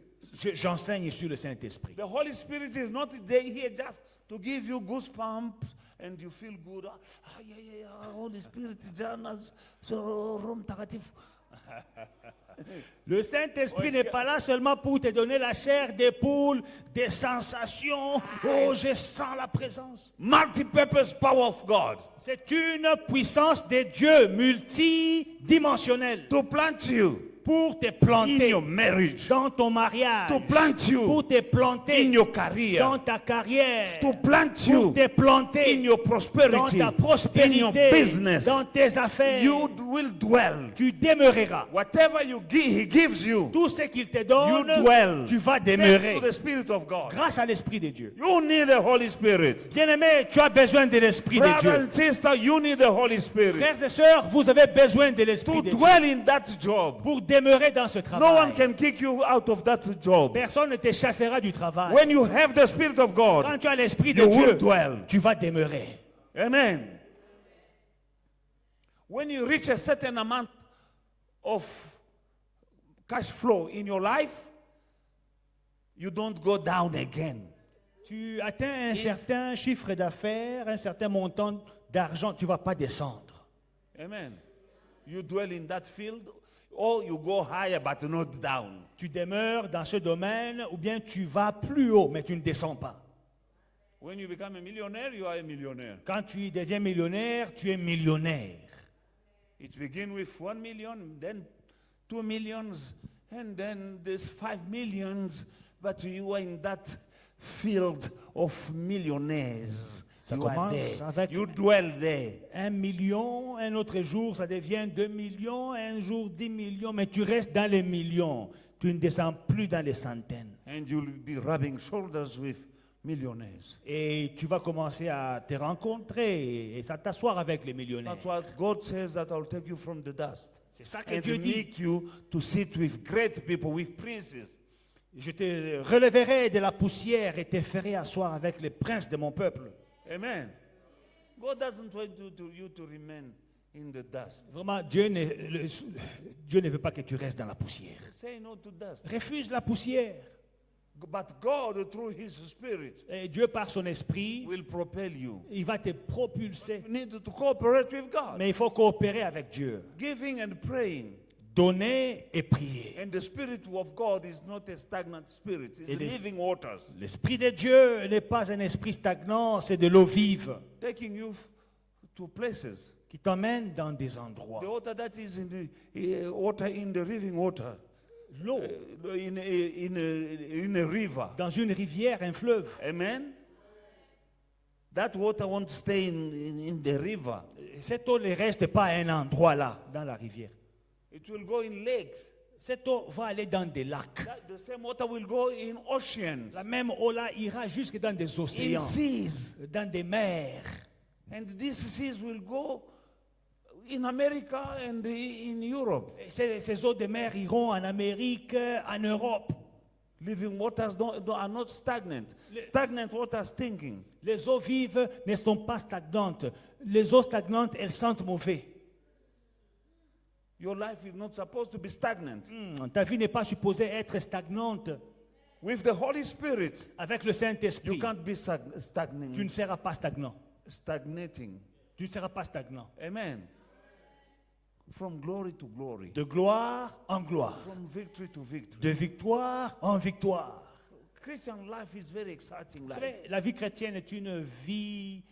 [SPEAKER 2] J'enseigne sur le Saint-Esprit.
[SPEAKER 1] The Holy Spirit is not here just to give you goosebumps and you feel good. Holy Spirit, Jonas, so Rom Tagatif.
[SPEAKER 2] Le Saint-Esprit n'est pas là seulement pour te donner la chair des poules, des sensations. Oh, je sens la présence.
[SPEAKER 1] Multi-purpose power of God
[SPEAKER 2] C'est une puissance de Dieu multidimensionnelle
[SPEAKER 1] to plant you
[SPEAKER 2] pour te
[SPEAKER 1] in
[SPEAKER 2] planter
[SPEAKER 1] your marriage,
[SPEAKER 2] dans ton mariage,
[SPEAKER 1] to plant you
[SPEAKER 2] pour te planter
[SPEAKER 1] in your career,
[SPEAKER 2] dans ta carrière,
[SPEAKER 1] to plant
[SPEAKER 2] pour
[SPEAKER 1] you
[SPEAKER 2] te planter
[SPEAKER 1] in your
[SPEAKER 2] dans
[SPEAKER 1] prosperity,
[SPEAKER 2] ta
[SPEAKER 1] in your
[SPEAKER 2] prospérité,
[SPEAKER 1] business.
[SPEAKER 2] dans tes affaires.
[SPEAKER 1] You will dwell.
[SPEAKER 2] Tu demeureras.
[SPEAKER 1] Whatever He gives you,
[SPEAKER 2] Tout ce qu'il te
[SPEAKER 1] you
[SPEAKER 2] donne,
[SPEAKER 1] dwell.
[SPEAKER 2] tu vas
[SPEAKER 1] Thanks
[SPEAKER 2] demeurer
[SPEAKER 1] to the Spirit of God.
[SPEAKER 2] grâce à l'Esprit de Dieu.
[SPEAKER 1] You need the Holy Spirit.
[SPEAKER 2] Bien-aimé, tu as besoin de l'Esprit de
[SPEAKER 1] Brothers
[SPEAKER 2] Dieu.
[SPEAKER 1] and sisters, you need the Holy Spirit
[SPEAKER 2] Frères et sœurs, vous avez besoin de l'Esprit
[SPEAKER 1] to
[SPEAKER 2] de Dieu
[SPEAKER 1] dwell in that job.
[SPEAKER 2] pour demeurer dans ce
[SPEAKER 1] No one
[SPEAKER 2] travail.
[SPEAKER 1] can kick you out of that job.
[SPEAKER 2] Personne ne te chassera du travail.
[SPEAKER 1] When you have the Spirit of God,
[SPEAKER 2] Quand tu as l'Esprit de
[SPEAKER 1] you will
[SPEAKER 2] Dieu,
[SPEAKER 1] dwell.
[SPEAKER 2] tu vas demeurer.
[SPEAKER 1] Amen. When you reach a certain amount of cash flow in your life, you don't go down again.
[SPEAKER 2] Tu atteins un certain chiffre d'affaires, un certain montant d'argent, tu ne vas pas descendre.
[SPEAKER 1] Amen. You dwell in that field, or you go higher but not down.
[SPEAKER 2] Tu demeures dans ce domaine ou bien tu vas plus haut, mais tu ne descends pas.
[SPEAKER 1] When you become a millionaire, you are a millionaire.
[SPEAKER 2] Quand tu deviens millionnaire, tu es millionnaire.
[SPEAKER 1] It begins with 1 million, then 2 millions, and then there's 5 millions, but you are in that field of millionaires.
[SPEAKER 2] Ça
[SPEAKER 1] You are
[SPEAKER 2] commence
[SPEAKER 1] there.
[SPEAKER 2] avec-
[SPEAKER 1] You dwell there.
[SPEAKER 2] 1 million, un autre jour, ça devient 2 millions, un jour 10 millions, mais tu restes dans les millions. Tu ne descends plus dans les centaines.
[SPEAKER 1] And you'll be rubbing shoulders with millionaires.
[SPEAKER 2] Et tu vas commencer à te rencontrer et à t'asseoir avec les millionnaires.
[SPEAKER 1] That's what God says, that I'll take you from the dust
[SPEAKER 2] C'est ça que
[SPEAKER 1] and
[SPEAKER 2] Dieu dit.
[SPEAKER 1] make you to sit with great people, with princes.
[SPEAKER 2] Je te relèverai de la poussière et te ferai asseoir avec les princes de mon peuple.
[SPEAKER 1] Amen. God doesn't want you to remain in the dust.
[SPEAKER 2] Vraiment, Dieu ne veut pas que tu restes dans la poussière.
[SPEAKER 1] Say no to dust.
[SPEAKER 2] Refuse la poussière.
[SPEAKER 1] But God, through His Spirit,
[SPEAKER 2] Et Dieu, par son esprit,
[SPEAKER 1] will propel you.
[SPEAKER 2] il va te propulser.
[SPEAKER 1] You need to cooperate with God.
[SPEAKER 2] Mais il faut coopérer avec Dieu.
[SPEAKER 1] Giving and praying.
[SPEAKER 2] Donner et prier.
[SPEAKER 1] And the Spirit of God is not a stagnant spirit. It's
[SPEAKER 2] It is-
[SPEAKER 1] living waters.
[SPEAKER 2] L'esprit de Dieu n'est pas un esprit stagnant, c'est de l'eau vive
[SPEAKER 1] Taking you to places.
[SPEAKER 2] qui t'emmène dans des endroits.
[SPEAKER 1] The water that is in the water in the living water.
[SPEAKER 2] L'eau,
[SPEAKER 1] In a river.
[SPEAKER 2] dans une rivière, un fleuve.
[SPEAKER 1] Amen. That water won't stay in the river.
[SPEAKER 2] Cette eau ne reste pas à un endroit là, dans la rivière.
[SPEAKER 1] It will go in lakes.
[SPEAKER 2] Cette eau va aller dans des lacs.
[SPEAKER 1] The same water will go in oceans,
[SPEAKER 2] La même eau là ira jusque dans des
[SPEAKER 1] in
[SPEAKER 2] océans,
[SPEAKER 1] seas.
[SPEAKER 2] dans des mers.
[SPEAKER 1] And these seas will go in America and in Europe.
[SPEAKER 2] Et ces eaux de mer iront en Amérique, en Europe.
[SPEAKER 1] Living waters are not stagnant. Stagnant waters stinking.
[SPEAKER 2] Les eaux vives ne sont pas stagnantes. Les eaux stagnantes, elles sentent mauvais.
[SPEAKER 1] Your life is not supposed to be stagnant.
[SPEAKER 2] Ta vie n'est pas supposée être stagnante.
[SPEAKER 1] With the Holy Spirit,
[SPEAKER 2] Avec le
[SPEAKER 1] you
[SPEAKER 2] Saint-Esprit,
[SPEAKER 1] can't be
[SPEAKER 2] tu
[SPEAKER 1] stagnant.
[SPEAKER 2] ne seras pas stagnant.
[SPEAKER 1] Stagnating.
[SPEAKER 2] Tu ne seras pas stagnant.
[SPEAKER 1] Amen. From glory to glory.
[SPEAKER 2] De gloire en gloire.
[SPEAKER 1] From victory to victory.
[SPEAKER 2] De victoire en victoire.
[SPEAKER 1] Christian life is very exciting
[SPEAKER 2] Vous
[SPEAKER 1] life.
[SPEAKER 2] savez, la vie chrétienne est une vie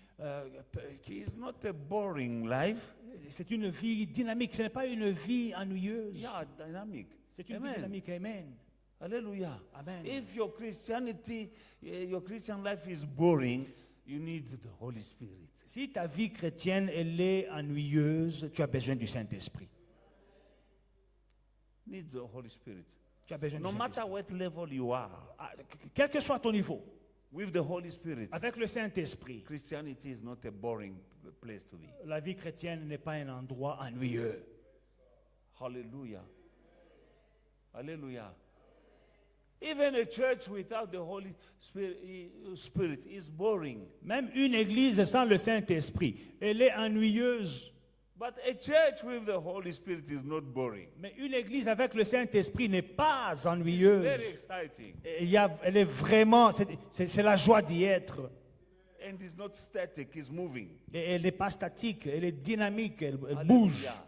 [SPEAKER 1] It's not a boring life.
[SPEAKER 2] c'est une vie dynamique. Ce n'est pas une vie ennuyeuse.
[SPEAKER 1] Yeah, dynamic.
[SPEAKER 2] C'est une vie
[SPEAKER 1] Amen.
[SPEAKER 2] dynamique. Amen.
[SPEAKER 1] Hallelujah.
[SPEAKER 2] Amen.
[SPEAKER 1] If your Christianity, your Christian life is boring, you need the Holy Spirit.
[SPEAKER 2] Si ta vie chrétienne elle est ennuyeuse, tu as besoin du Saint-Esprit.
[SPEAKER 1] Need the Holy Spirit.
[SPEAKER 2] Tu as besoin
[SPEAKER 1] No
[SPEAKER 2] du
[SPEAKER 1] matter
[SPEAKER 2] Saint-Esprit.
[SPEAKER 1] what level you are,
[SPEAKER 2] Quel que soit ton niveau,
[SPEAKER 1] with the Holy Spirit,
[SPEAKER 2] avec le Saint-Esprit,
[SPEAKER 1] Christianity is not a boring place to be.
[SPEAKER 2] la vie chrétienne n'est pas un endroit ennuyeux.
[SPEAKER 1] Hallelujah. Hallelujah. Even a church without the Holy Spirit is boring.
[SPEAKER 2] Même une église sans le Saint-Esprit, elle est ennuyeuse.
[SPEAKER 1] But a church with the Holy Spirit is not boring.
[SPEAKER 2] Mais une église avec le Saint-Esprit n'est pas
[SPEAKER 1] Very
[SPEAKER 2] ennuyeuse.
[SPEAKER 1] exciting.
[SPEAKER 2] Elle est vraiment, c'est la joie d'y être.
[SPEAKER 1] And it's not static, it's moving.
[SPEAKER 2] Et elle n'est pas statique, elle est dynamique, elle bouge.
[SPEAKER 1] Hallelujah.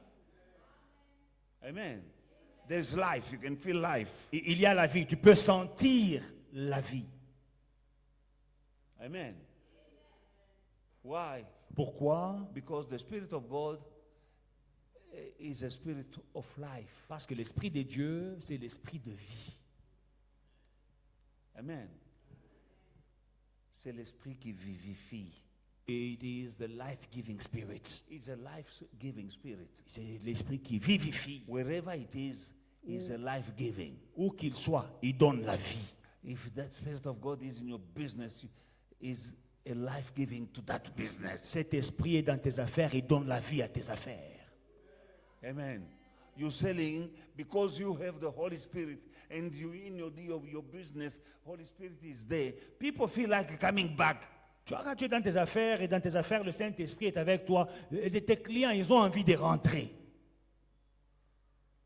[SPEAKER 1] Amen. There's life, you can feel life.
[SPEAKER 2] Et il y a la vie, tu peux sentir la vie.
[SPEAKER 1] Amen. Why?
[SPEAKER 2] Pourquoi?
[SPEAKER 1] Because the Spirit of God is a spirit of life.
[SPEAKER 2] Parce que l'Esprit de Dieu, c'est l'Esprit de vie.
[SPEAKER 1] Amen. C'est l'esprit qui vivifie.
[SPEAKER 2] It is the life-giving spirit.
[SPEAKER 1] It's a life-giving spirit.
[SPEAKER 2] C'est l'Esprit qui vivifie.
[SPEAKER 1] Wherever it is a life-giving.
[SPEAKER 2] Où qu'il soit, il donne la vie.
[SPEAKER 1] If that Spirit of God is in your business, is a life-giving to that business.
[SPEAKER 2] Cet esprit est dans tes affaires, il donne la vie à tes affaires.
[SPEAKER 1] Amen. You're selling because you have the Holy Spirit and you in your business, Holy Spirit is there. People feel like coming back.
[SPEAKER 2] Tu vois, quand tu es dans tes affaires et dans tes affaires, le Saint-Esprit est avec toi. Et tes clients, ils ont envie de rentrer.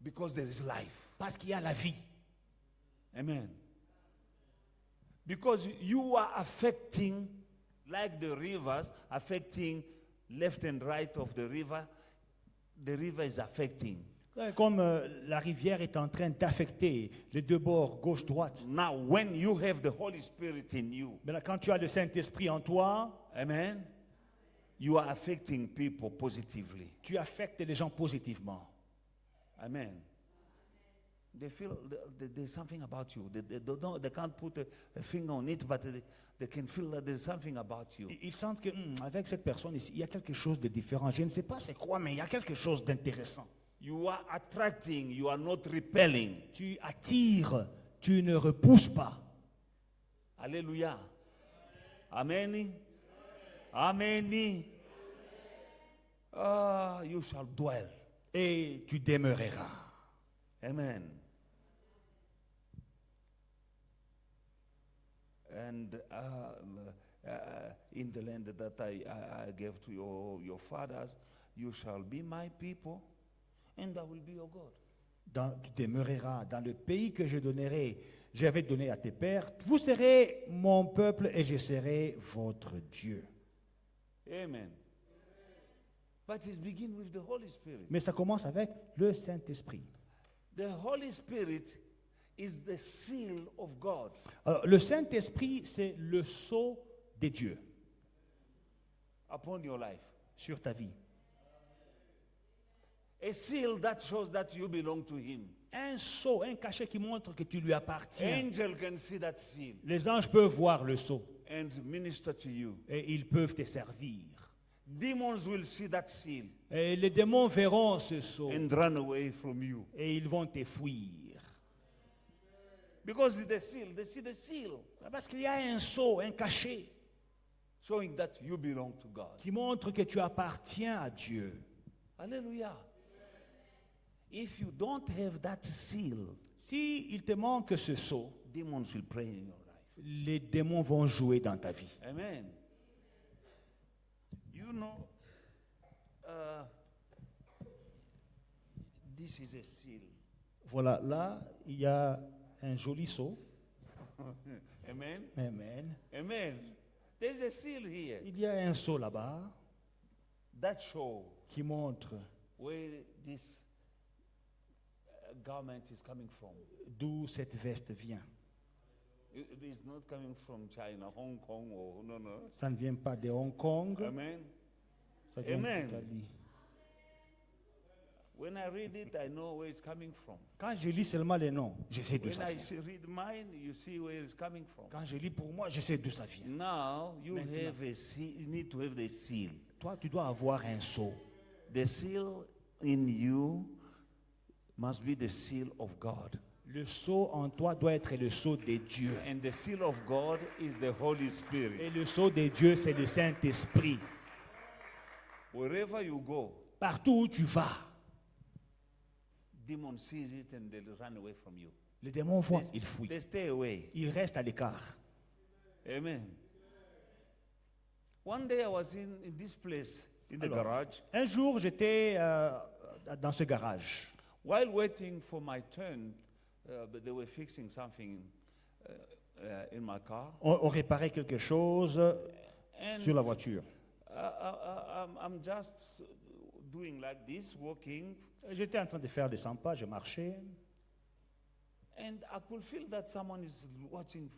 [SPEAKER 1] Because there is life.
[SPEAKER 2] Parce qu'il y a la vie.
[SPEAKER 1] Amen. Because you are affecting, like the rivers, affecting left and right of the river is affecting.
[SPEAKER 2] Comme la rivière est en train d'affecter les deux bords, gauche-droite.
[SPEAKER 1] Now, when you have the Holy Spirit in you,
[SPEAKER 2] Mais là, quand tu as le Saint-Esprit en toi,
[SPEAKER 1] amen, you are affecting people positively.
[SPEAKER 2] tu affectes les gens positivement.
[SPEAKER 1] Amen. They feel there's something about you. They can't put a finger on it, but they can feel that there's something about you.
[SPEAKER 2] Ils sentent que avec cette personne ici, il y a quelque chose de différent. Je ne sais pas c'est quoi, mais il y a quelque chose d'intéressant.
[SPEAKER 1] You are attracting, you are not repelling.
[SPEAKER 2] Tu attires, tu ne repousses pas.
[SPEAKER 1] Alléluia. Amen. Amen. You shall dwell.
[SPEAKER 2] Et tu demeureras.
[SPEAKER 1] Amen. And in the land that I gave to your fathers, you shall be my people, and I will be your God.
[SPEAKER 2] Tu demeureras dans le pays que j'avais donné à tes pères. Vous serez mon peuple et je serai votre Dieu.
[SPEAKER 1] Amen. But it begins with the Holy Spirit.
[SPEAKER 2] Mais ça commence avec le Saint-Esprit.
[SPEAKER 1] The Holy Spirit is the seal of God.
[SPEAKER 2] Alors, le Saint-Esprit, c'est le sceau de Dieu
[SPEAKER 1] Upon your life.
[SPEAKER 2] sur ta vie.
[SPEAKER 1] A seal that shows that you belong to Him.
[SPEAKER 2] Un sceau, un cachet qui montre que tu lui appartiens.
[SPEAKER 1] Angel can see that seal
[SPEAKER 2] Les anges peuvent voir le sceau
[SPEAKER 1] and minister to you.
[SPEAKER 2] et ils peuvent te servir.
[SPEAKER 1] Demons will see that seal
[SPEAKER 2] Et les démons verront ce sceau
[SPEAKER 1] and run away from you.
[SPEAKER 2] et ils vont te fuir.
[SPEAKER 1] Because it's the seal, they see the seal
[SPEAKER 2] Parce qu'il y a un sceau, un cachet
[SPEAKER 1] showing that you belong to God.
[SPEAKER 2] qui montre que tu appartiens à Dieu.
[SPEAKER 1] Hallelujah. If you don't have that seal,
[SPEAKER 2] Si il te manque ce sceau,
[SPEAKER 1] demons will pray in your life.
[SPEAKER 2] les démons vont jouer dans ta vie.
[SPEAKER 1] Amen. You know, this is a seal.
[SPEAKER 2] Voilà, là, il y a un joli sceau.
[SPEAKER 1] Amen.
[SPEAKER 2] Amen.
[SPEAKER 1] Amen. There's a seal here
[SPEAKER 2] Il y a un sceau là-bas
[SPEAKER 1] that show
[SPEAKER 2] qui montre
[SPEAKER 1] where this garment is coming from.
[SPEAKER 2] d'où cette veste vient.
[SPEAKER 1] It is not coming from China, Hong Kong, or no.
[SPEAKER 2] Ça ne vient pas de Hong Kong,
[SPEAKER 1] Amen.
[SPEAKER 2] ça vient
[SPEAKER 1] Amen.
[SPEAKER 2] d'Italie.
[SPEAKER 1] When I read it, I know where it's coming from.
[SPEAKER 2] Quand je lis seulement les noms, je sais d'où
[SPEAKER 1] When
[SPEAKER 2] ça
[SPEAKER 1] I
[SPEAKER 2] vient.
[SPEAKER 1] read mine, you see where it's coming from.
[SPEAKER 2] Quand je lis pour moi, je sais d'où ça vient.
[SPEAKER 1] Now you
[SPEAKER 2] Maintenant.
[SPEAKER 1] have a seal. You need to have the seal.
[SPEAKER 2] Toi, tu dois avoir un sceau.
[SPEAKER 1] The seal in you must be the seal of God.
[SPEAKER 2] Le sceau en toi doit être le sceau de Dieu.
[SPEAKER 1] And the seal of God is the Holy
[SPEAKER 2] Et
[SPEAKER 1] Spirit.
[SPEAKER 2] le sceau de Dieu, c'est le Saint-Esprit.
[SPEAKER 1] Wherever you go,
[SPEAKER 2] Partout où tu vas,
[SPEAKER 1] demon sees it and they'll run away from you.
[SPEAKER 2] les démons voient, ils fuient.
[SPEAKER 1] They stay away.
[SPEAKER 2] Ils restent à l'écart.
[SPEAKER 1] Amen. One day I was in this place, in the
[SPEAKER 2] Alors,
[SPEAKER 1] garage,
[SPEAKER 2] un jour, j'étais dans ce garage.
[SPEAKER 1] while waiting for my turn, but they were fixing something in my car.
[SPEAKER 2] On réparait quelque chose
[SPEAKER 1] And
[SPEAKER 2] sur la voiture.
[SPEAKER 1] I'm just doing like this, walking,
[SPEAKER 2] J'étais en train de faire des 100 pas, je marchais.
[SPEAKER 1] and I could feel that someone is watching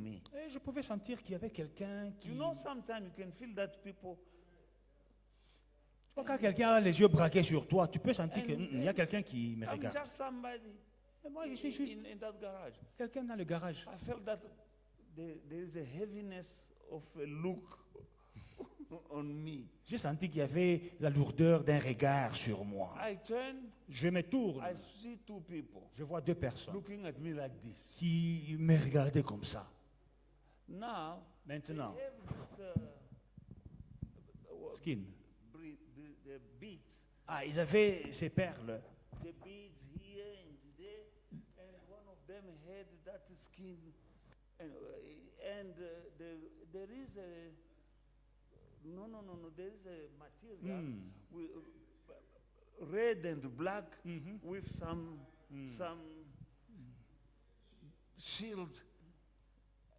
[SPEAKER 1] me.
[SPEAKER 2] Et je pouvais sentir qu'il y avait quelqu'un qui...
[SPEAKER 1] You know, sometimes you can feel that people,
[SPEAKER 2] Quand quelqu'un a les yeux braqués sur toi, tu peux sentir qu'il
[SPEAKER 1] And-
[SPEAKER 2] y a quelqu'un qui me
[SPEAKER 1] I'm
[SPEAKER 2] regarde.
[SPEAKER 1] just somebody
[SPEAKER 2] Et moi, je suis juste
[SPEAKER 1] in that garage.
[SPEAKER 2] quelqu'un dans le garage.
[SPEAKER 1] I felt that there is a heaviness of a look on me.
[SPEAKER 2] J'ai senti qu'il y avait la lourdeur d'un regard sur moi.
[SPEAKER 1] I turn,
[SPEAKER 2] Je me tourne.
[SPEAKER 1] I see two people
[SPEAKER 2] Je vois deux personnes
[SPEAKER 1] looking at me like this.
[SPEAKER 2] qui me regardaient comme ça.
[SPEAKER 1] Now,
[SPEAKER 2] Maintenant,
[SPEAKER 1] they have this,
[SPEAKER 2] skin.
[SPEAKER 1] the beads,
[SPEAKER 2] Ah, ils avaient ces perles.
[SPEAKER 1] the beads here and there, and one of them had that skin, and there is a there is a material with, red and black with some shield.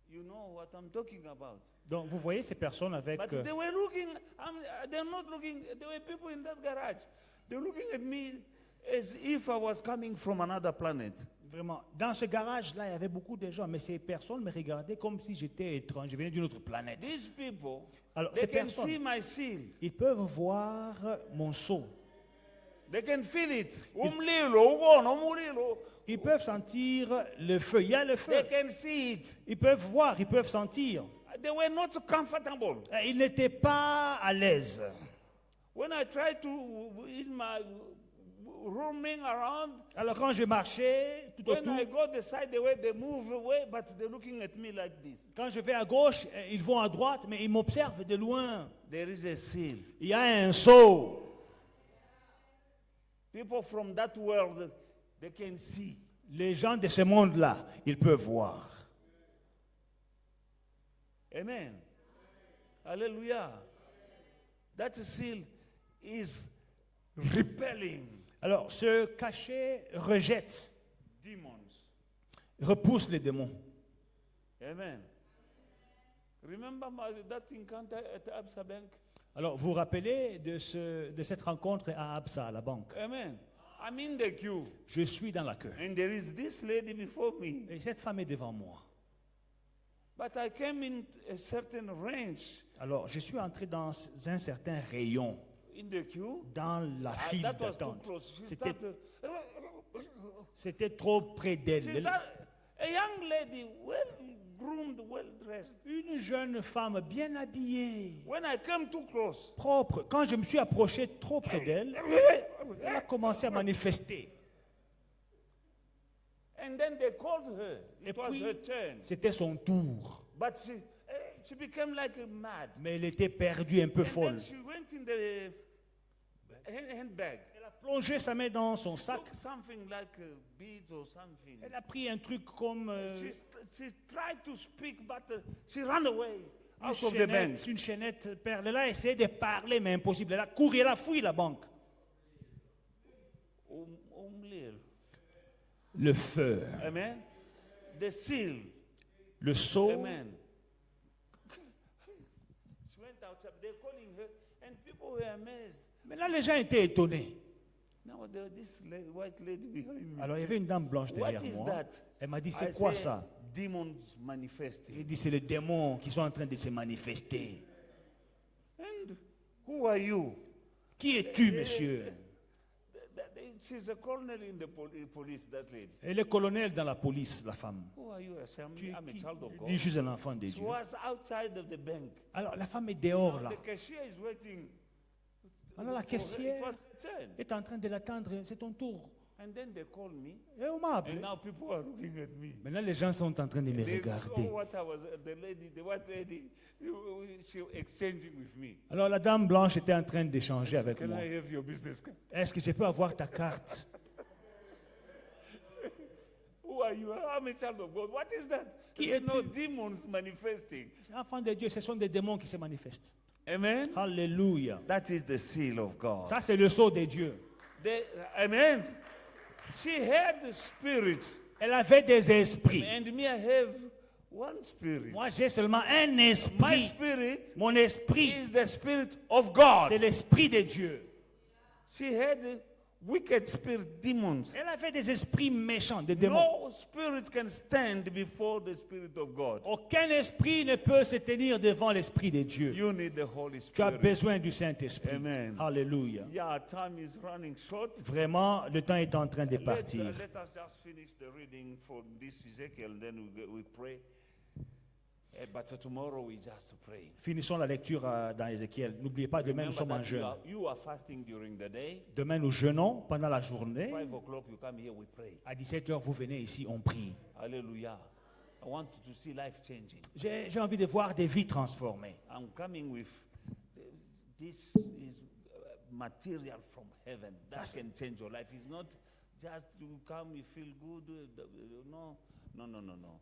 [SPEAKER 1] You know what I'm talking about.
[SPEAKER 2] Donc, vous voyez ces personnes avec...
[SPEAKER 1] But they were looking, they're not looking, there were people in that garage. They're looking at me as if I was coming from another planet.
[SPEAKER 2] Vraiment, dans ce garage-là, il y avait beaucoup de gens, mais ces personnes me regardaient comme si j'étais étrange, je venais d'une autre planète.
[SPEAKER 1] These people,
[SPEAKER 2] Alors,
[SPEAKER 1] they
[SPEAKER 2] ces
[SPEAKER 1] can
[SPEAKER 2] personnes,
[SPEAKER 1] see my seal.
[SPEAKER 2] ils peuvent voir mon sceau.
[SPEAKER 1] They can feel it. Umlilo, ubona umlilo.
[SPEAKER 2] Ils peuvent sentir le feu. Il y a le feu.
[SPEAKER 1] They can see it.
[SPEAKER 2] Ils peuvent voir, ils peuvent sentir.
[SPEAKER 1] They were not comfortable.
[SPEAKER 2] Ils n'étaient pas à l'aise.
[SPEAKER 1] When I tried to, in my roaming around,
[SPEAKER 2] Alors quand je marchais tout
[SPEAKER 1] when I
[SPEAKER 2] autour,
[SPEAKER 1] go the side the way they move away, but they're looking at me like this.
[SPEAKER 2] quand je vais à gauche, ils vont à droite, mais ils m'observent de loin.
[SPEAKER 1] There is a seal.
[SPEAKER 2] Il y a un sceau.
[SPEAKER 1] People from that world, they can see.
[SPEAKER 2] Les gens de ce monde-là, ils peuvent voir.
[SPEAKER 1] Amen. Hallelujah. That seal is repelling
[SPEAKER 2] Alors ce cachet rejette,
[SPEAKER 1] demons.
[SPEAKER 2] repousse les démons.
[SPEAKER 1] Amen. Remember that encounter at Absa Bank?
[SPEAKER 2] Alors vous vous rappelez de cette rencontre à Absa, à la banque.
[SPEAKER 1] Amen. I'm in the queue,
[SPEAKER 2] Je suis dans la queue.
[SPEAKER 1] and there is this lady before me.
[SPEAKER 2] Et cette femme est devant moi.
[SPEAKER 1] But I came in a certain range
[SPEAKER 2] Alors je suis entré dans un certain rayon,
[SPEAKER 1] in the queue.
[SPEAKER 2] dans la file
[SPEAKER 1] That was too
[SPEAKER 2] d'attente.
[SPEAKER 1] close.
[SPEAKER 2] C'était trop près d'elle.
[SPEAKER 1] A young lady, well groomed, well dressed.
[SPEAKER 2] Une jeune femme bien habillée,
[SPEAKER 1] When I came too close,
[SPEAKER 2] propre. Quand je me suis approché trop près d'elle, elle a commencé à manifester.
[SPEAKER 1] and then they called her.
[SPEAKER 2] Et
[SPEAKER 1] It was
[SPEAKER 2] puis,
[SPEAKER 1] her turn.
[SPEAKER 2] c'était son tour.
[SPEAKER 1] But she became like mad.
[SPEAKER 2] Mais elle était perdue, un peu
[SPEAKER 1] And
[SPEAKER 2] folle.
[SPEAKER 1] then she went in the handbag.
[SPEAKER 2] Elle a plongé sa main dans son sac.
[SPEAKER 1] Took something like beads or something.
[SPEAKER 2] Elle a pris un truc comme
[SPEAKER 1] She tried to speak, but she ran away
[SPEAKER 2] une
[SPEAKER 1] out of the bank.
[SPEAKER 2] chaînette perle. Elle a essayé de parler, mais impossible. Elle a couru, elle a fui la banque.
[SPEAKER 1] Umlilo.
[SPEAKER 2] Le feu,
[SPEAKER 1] Amen. The seal.
[SPEAKER 2] le sceau.
[SPEAKER 1] Amen. She went out. They're calling her, and people were amazed.
[SPEAKER 2] Mais là, les gens étaient étonnés.
[SPEAKER 1] Now there this white lady behind me.
[SPEAKER 2] Alors, il y avait une dame blanche
[SPEAKER 1] What
[SPEAKER 2] derrière
[SPEAKER 1] is
[SPEAKER 2] moi.
[SPEAKER 1] that?
[SPEAKER 2] Elle m'a dit,
[SPEAKER 1] I
[SPEAKER 2] c'est quoi
[SPEAKER 1] say,
[SPEAKER 2] ça?
[SPEAKER 1] Demons manifesting.
[SPEAKER 2] Il dit, c'est les démons qui sont en train de se manifester.
[SPEAKER 1] And who are you?
[SPEAKER 2] Qui es-tu, monsieur?
[SPEAKER 1] She's a colonel in the police, that lady.
[SPEAKER 2] Elle est colonel dans la police, la femme.
[SPEAKER 1] Who are you? I say,
[SPEAKER 2] Tu es
[SPEAKER 1] I'm a
[SPEAKER 2] qui?
[SPEAKER 1] child of
[SPEAKER 2] Elle
[SPEAKER 1] God.
[SPEAKER 2] dit, je suis un enfant de
[SPEAKER 1] She
[SPEAKER 2] Dieu.
[SPEAKER 1] was outside of the bank.
[SPEAKER 2] Alors, la femme est dehors, là.
[SPEAKER 1] The cashier is waiting.
[SPEAKER 2] Alors, la
[SPEAKER 1] for her.
[SPEAKER 2] caissière
[SPEAKER 1] It was her turn.
[SPEAKER 2] est en train de l'attendre. C'est ton tour.
[SPEAKER 1] And then they called me,
[SPEAKER 2] Et on m'a appelé.
[SPEAKER 1] and now people are looking at me.
[SPEAKER 2] Maintenant, les gens sont en train de me
[SPEAKER 1] They saw
[SPEAKER 2] regarder.
[SPEAKER 1] what I was, the white lady, she exchanging with me.
[SPEAKER 2] Alors, la dame blanche était en train d'échanger avec
[SPEAKER 1] Can
[SPEAKER 2] moi.
[SPEAKER 1] I have your business card?
[SPEAKER 2] Est-ce que je peux avoir ta carte?
[SPEAKER 1] Who are you? I'm a child of God. What is that?
[SPEAKER 2] Qui
[SPEAKER 1] He said, no,
[SPEAKER 2] es-tu?
[SPEAKER 1] demons manifesting.
[SPEAKER 2] Enfant de Dieu, ce sont des démons qui se manifestent.
[SPEAKER 1] Amen.
[SPEAKER 2] Alléluia.
[SPEAKER 1] That is the seal of God.
[SPEAKER 2] Ça, c'est le sceau de Dieu.
[SPEAKER 1] Amen. She had the spirit,
[SPEAKER 2] Elle avait des esprits.
[SPEAKER 1] and me, I have one spirit.
[SPEAKER 2] Moi, j'ai seulement un
[SPEAKER 1] My
[SPEAKER 2] esprit.
[SPEAKER 1] spirit
[SPEAKER 2] Mon esprit,
[SPEAKER 1] is the spirit of God.
[SPEAKER 2] c'est l'esprit de Dieu.
[SPEAKER 1] She had wicked spirit, demons.
[SPEAKER 2] Elle avait des esprits méchants, des démons.
[SPEAKER 1] No spirit can stand before the spirit of God.
[SPEAKER 2] Aucun esprit ne peut se tenir devant l'esprit de Dieu.
[SPEAKER 1] You need the Holy
[SPEAKER 2] Tu as
[SPEAKER 1] Spirit.
[SPEAKER 2] besoin du Saint-Esprit.
[SPEAKER 1] Amen.
[SPEAKER 2] Alléluia.
[SPEAKER 1] Yeah, time is running short.
[SPEAKER 2] Vraiment, le temps est en train de partir.
[SPEAKER 1] Let us just finish the reading for this Ezekiel, then we pray. But tomorrow we just pray.
[SPEAKER 2] Finissons la lecture dans Ézéchiel. N'oubliez pas, demain nous sommes en
[SPEAKER 1] that
[SPEAKER 2] jeûne.
[SPEAKER 1] you are fasting during the day.
[SPEAKER 2] Demain nous jeûnons pendant la journée.
[SPEAKER 1] 5 o'clock you come here, we pray.
[SPEAKER 2] À 17h, vous venez ici, on prie.
[SPEAKER 1] Hallelujah. I want to see life changing.
[SPEAKER 2] J'ai envie de voir des vies transformées.
[SPEAKER 1] I'm coming with this is material from heaven that can change your life. It's not just you come, you feel good. No.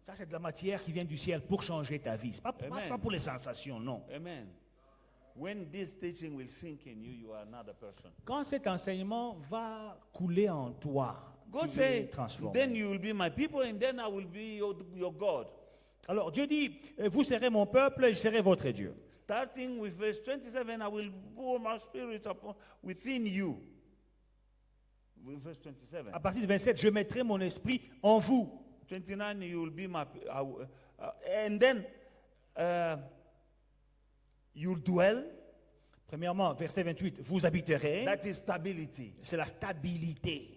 [SPEAKER 2] Ça, c'est de la matière qui vient du ciel pour changer ta vie. Ce n'est pas pour les sensations, non.
[SPEAKER 1] Amen. When this teaching will sink in you, you are another person.
[SPEAKER 2] Quand cet enseignement va couler en toi,
[SPEAKER 1] God
[SPEAKER 2] tu es
[SPEAKER 1] say,
[SPEAKER 2] transformé.
[SPEAKER 1] then you will be my people, and then I will be your God.
[SPEAKER 2] Alors Dieu dit, vous serez mon peuple, je serai votre Dieu.
[SPEAKER 1] Starting with verse 27, I will pour my spirit upon within you. Verse 27.
[SPEAKER 2] À partir du 27, je mettrai mon esprit en vous.
[SPEAKER 1] 29, you will be my, and then you'll dwell.
[SPEAKER 2] Premièrement, verset 28, vous habiterez.
[SPEAKER 1] That is stability
[SPEAKER 2] C'est la stabilité.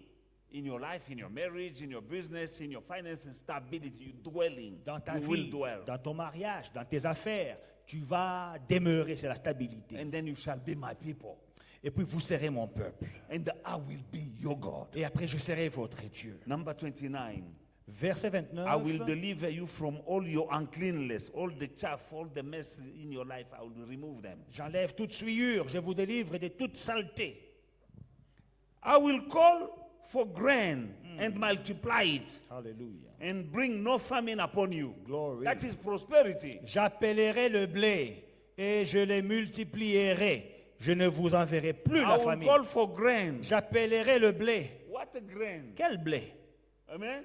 [SPEAKER 1] in your life, in your marriage, in your business, in your finances. Stability, you dwelling.
[SPEAKER 2] Dans ta
[SPEAKER 1] You will
[SPEAKER 2] vie,
[SPEAKER 1] dwell,
[SPEAKER 2] dans ton mariage, dans tes affaires, tu vas demeurer, c'est la stabilité.
[SPEAKER 1] and then you shall be my people,
[SPEAKER 2] Et puis vous serez mon peuple.
[SPEAKER 1] and I will be your God.
[SPEAKER 2] Et après, je serai votre Dieu.
[SPEAKER 1] Number 29.
[SPEAKER 2] Verset 29.
[SPEAKER 1] I will deliver you from all your uncleanness, all the chaff, all the mess in your life. I will remove them.
[SPEAKER 2] J'enlève toute souillure, je vous délivre de toute saleté.
[SPEAKER 1] I will call for grain and multiply it,
[SPEAKER 2] Alléluia.
[SPEAKER 1] and bring no famine upon you.
[SPEAKER 2] Glory.
[SPEAKER 1] That is prosperity.
[SPEAKER 2] J'appellerai le blé et je les multiplierai. Je ne vous enverrai plus
[SPEAKER 1] I
[SPEAKER 2] la
[SPEAKER 1] will
[SPEAKER 2] famine.
[SPEAKER 1] call for grain.
[SPEAKER 2] J'appellerai le blé.
[SPEAKER 1] What a grain.
[SPEAKER 2] Quel blé?
[SPEAKER 1] Amen.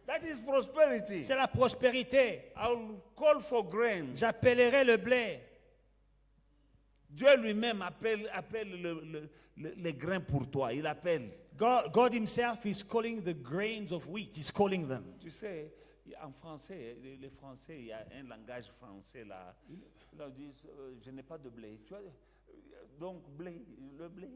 [SPEAKER 1] That is prosperity.
[SPEAKER 2] C'est la prospérité.
[SPEAKER 1] I will call for grain.
[SPEAKER 2] J'appellerai le blé.
[SPEAKER 1] Dieu lui-même appelle les grains pour toi. Il appelle.
[SPEAKER 2] God himself is calling the grains of wheat. He's calling them.
[SPEAKER 1] Tu sais, en français, les Français, il y a un langage français là. Là, ils disent, je n'ai pas de blé. Tu vois, donc, blé, le blé.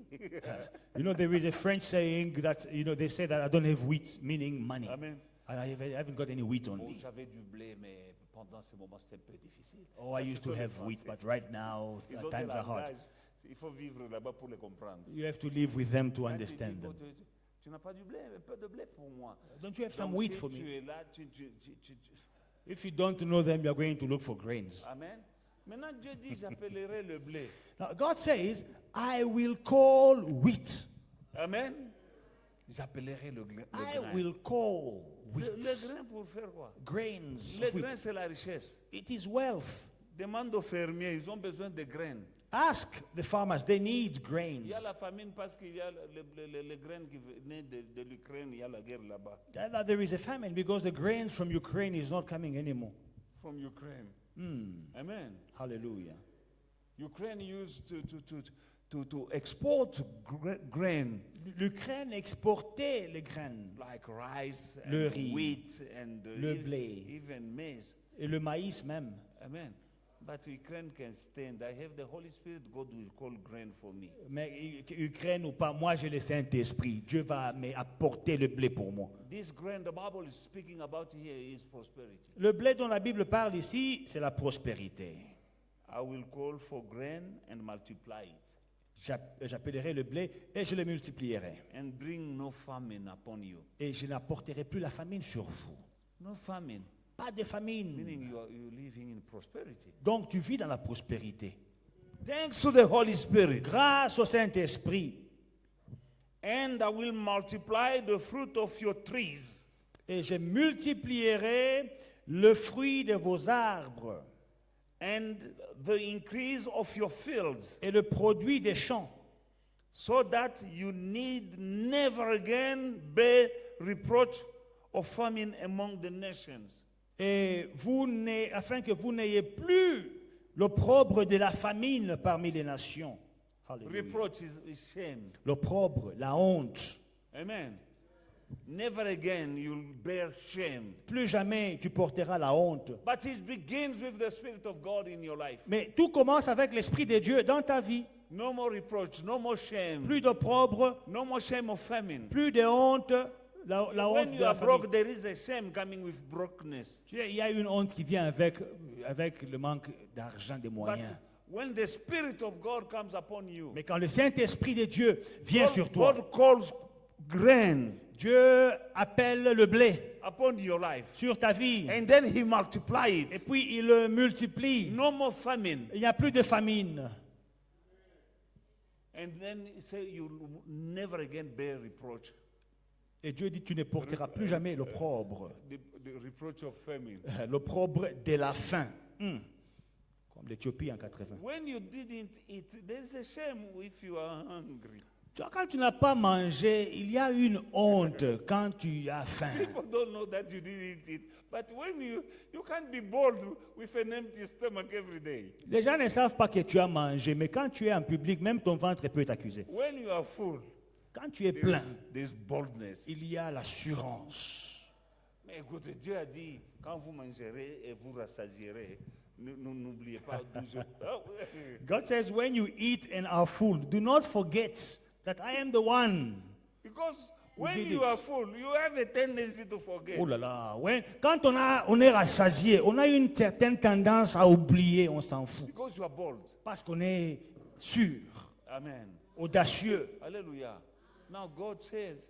[SPEAKER 2] You know, there is a French saying that, they say that I don't have wheat, meaning money.
[SPEAKER 1] Amen.
[SPEAKER 2] I haven't got any wheat on
[SPEAKER 1] Oh,
[SPEAKER 2] me.
[SPEAKER 1] j'avais du blé, mais pendant ce moment, c'était un peu difficile.
[SPEAKER 2] Oh, I
[SPEAKER 1] Ça,
[SPEAKER 2] used
[SPEAKER 1] c'est
[SPEAKER 2] to
[SPEAKER 1] sur les
[SPEAKER 2] have wheat,
[SPEAKER 1] Français.
[SPEAKER 2] but right now,
[SPEAKER 1] Ils ont des
[SPEAKER 2] times are hard.
[SPEAKER 1] langages. Il faut vivre là-bas pour les comprendre.
[SPEAKER 2] You have to live with them to
[SPEAKER 1] Quand tu
[SPEAKER 2] understand
[SPEAKER 1] dis,
[SPEAKER 2] them.
[SPEAKER 1] oh, tu n'as pas du blé, un peu de blé pour moi.
[SPEAKER 2] Don't you have some
[SPEAKER 1] Donc,
[SPEAKER 2] wheat
[SPEAKER 1] si
[SPEAKER 2] for
[SPEAKER 1] tu
[SPEAKER 2] me?
[SPEAKER 1] es là,
[SPEAKER 2] If you don't know them, you're going to look for grains.
[SPEAKER 1] Amen. Maintenant, Dieu dit, j'appellerai le blé.
[SPEAKER 2] Now, God says, I will call wheat.
[SPEAKER 1] Amen. J'appellerai le
[SPEAKER 2] I
[SPEAKER 1] grain.
[SPEAKER 2] will call
[SPEAKER 1] Le
[SPEAKER 2] wheat.
[SPEAKER 1] grain pour faire quoi?
[SPEAKER 2] Grains
[SPEAKER 1] Le
[SPEAKER 2] of
[SPEAKER 1] grain,
[SPEAKER 2] wheat.
[SPEAKER 1] c'est la richesse.
[SPEAKER 2] It is wealth.
[SPEAKER 1] Demande aux fermiers, ils ont besoin de graines.
[SPEAKER 2] Ask the farmers, they need
[SPEAKER 1] Il
[SPEAKER 2] grains.
[SPEAKER 1] y a la famine parce qu'il y a les graines qui venaient de l'Ukraine, il y a la guerre là-bas.
[SPEAKER 2] That there is a famine because the grains from Ukraine is not coming anymore.
[SPEAKER 1] From Ukraine. Amen.
[SPEAKER 2] Hallelujah.
[SPEAKER 1] Ukraine used to export grain
[SPEAKER 2] L'Ukraine exportait les graines
[SPEAKER 1] like rice
[SPEAKER 2] Le
[SPEAKER 1] and
[SPEAKER 2] riz,
[SPEAKER 1] wheat and
[SPEAKER 2] le blé.
[SPEAKER 1] even maize.
[SPEAKER 2] et le maïs même.
[SPEAKER 1] Amen. But Ukraine can stand. I have the Holy Spirit. God will call grain for me.
[SPEAKER 2] Mais Ukraine ou pas, moi j'ai le Saint-Esprit. Dieu va apporter le blé pour moi.
[SPEAKER 1] This grain the Bible is speaking about here is prosperity.
[SPEAKER 2] Le blé dont la Bible parle ici, c'est la prospérité.
[SPEAKER 1] I will call for grain and multiply it,
[SPEAKER 2] J'appellerai le blé et je le multiplierai.
[SPEAKER 1] and bring no famine upon you.
[SPEAKER 2] Et je n'apporterai plus la famine sur vous.
[SPEAKER 1] No famine,
[SPEAKER 2] Pas de famine.
[SPEAKER 1] meaning you are living in prosperity.
[SPEAKER 2] Donc tu vis dans la prospérité.
[SPEAKER 1] Thanks to the Holy Spirit.
[SPEAKER 2] Grâce au Saint-Esprit.
[SPEAKER 1] And I will multiply the fruit of your trees
[SPEAKER 2] Et je multiplierai le fruit de vos arbres
[SPEAKER 1] and the increase of your fields,
[SPEAKER 2] et le produit des champs,
[SPEAKER 1] so that you need never again bear reproach of famine among the nations.
[SPEAKER 2] et afin que vous n'ayez plus l'opprobre de la famine parmi les nations. Alléluia.
[SPEAKER 1] Reproach is shame.
[SPEAKER 2] L'opprobre, la honte.
[SPEAKER 1] Amen. Never again you'll bear shame.
[SPEAKER 2] Plus jamais tu porteras la honte.
[SPEAKER 1] But it begins with the Spirit of God in your life.
[SPEAKER 2] Mais tout commence avec l'Esprit de Dieu dans ta vie.
[SPEAKER 1] No more reproach, no more shame,
[SPEAKER 2] Plus d'opprobre,
[SPEAKER 1] no more shame of famine.
[SPEAKER 2] plus de honte. La honte
[SPEAKER 1] When
[SPEAKER 2] de
[SPEAKER 1] you
[SPEAKER 2] la
[SPEAKER 1] are broke,
[SPEAKER 2] famille.
[SPEAKER 1] there is a shame coming with brokenness.
[SPEAKER 2] Tu sais, il y a une honte qui vient avec le manque d'argent, des
[SPEAKER 1] But
[SPEAKER 2] moyens.
[SPEAKER 1] when the Spirit of God comes upon you,
[SPEAKER 2] Mais quand le Saint-Esprit de Dieu vient sur toi,
[SPEAKER 1] God calls grain
[SPEAKER 2] Dieu appelle le blé
[SPEAKER 1] upon your life.
[SPEAKER 2] sur ta vie.
[SPEAKER 1] And then He multiplies
[SPEAKER 2] Et
[SPEAKER 1] it.
[SPEAKER 2] puis il le multiplie.
[SPEAKER 1] No more famine.
[SPEAKER 2] Il n'y a plus de famine.
[SPEAKER 1] And then He say you will never again bear reproach.
[SPEAKER 2] Et Dieu dit, tu ne porteras plus jamais l'opprobre.
[SPEAKER 1] The reproach of famine.
[SPEAKER 2] L'opprobre de la faim. Comme l'Éthiopie en 80.
[SPEAKER 1] When you didn't eat, there's a shame if you are hungry.
[SPEAKER 2] Tu vois, quand tu n'as pas mangé, il y a une honte quand tu as faim.
[SPEAKER 1] People don't know that you didn't eat. But when you can't be bored with an empty stomach every day.
[SPEAKER 2] Les gens ne savent pas que tu as mangé, mais quand tu es en public, même ton ventre peut t'accuser.
[SPEAKER 1] When you are full,
[SPEAKER 2] Quand tu es plein,
[SPEAKER 1] there's boldness.
[SPEAKER 2] il y a l'assurance.
[SPEAKER 1] Mais écoutez, Dieu a dit, quand vous mangerez et vous rassasierez, n'oubliez pas d'où je...
[SPEAKER 2] God says, when you eat and are full, do not forget that I am the one.
[SPEAKER 1] Because when
[SPEAKER 2] did
[SPEAKER 1] you
[SPEAKER 2] it.
[SPEAKER 1] are full, you have a tendency to forget.
[SPEAKER 2] Oh là là, quand on est rassasié, on a une certaine tendance à oublier, on s'en fout.
[SPEAKER 1] Because you are bold.
[SPEAKER 2] Parce qu'on est sûr,
[SPEAKER 1] Amen.
[SPEAKER 2] audacieux.
[SPEAKER 1] Hallelujah. Now God says,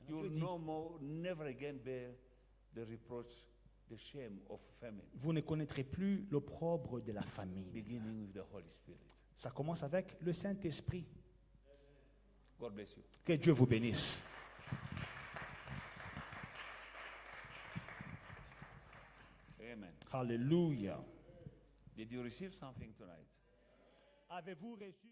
[SPEAKER 1] you will no more, never again bear the reproach, the shame of famine.
[SPEAKER 2] Vous ne connaîtrez plus l'opprobre de la famille.
[SPEAKER 1] Beginning with the Holy Spirit.
[SPEAKER 2] Ça commence avec le Saint-Esprit.
[SPEAKER 1] God bless you.
[SPEAKER 2] Que Dieu vous bénisse.
[SPEAKER 1] Amen.
[SPEAKER 2] Alléluia.
[SPEAKER 1] Did you receive something tonight?
[SPEAKER 2] Avez-vous reçu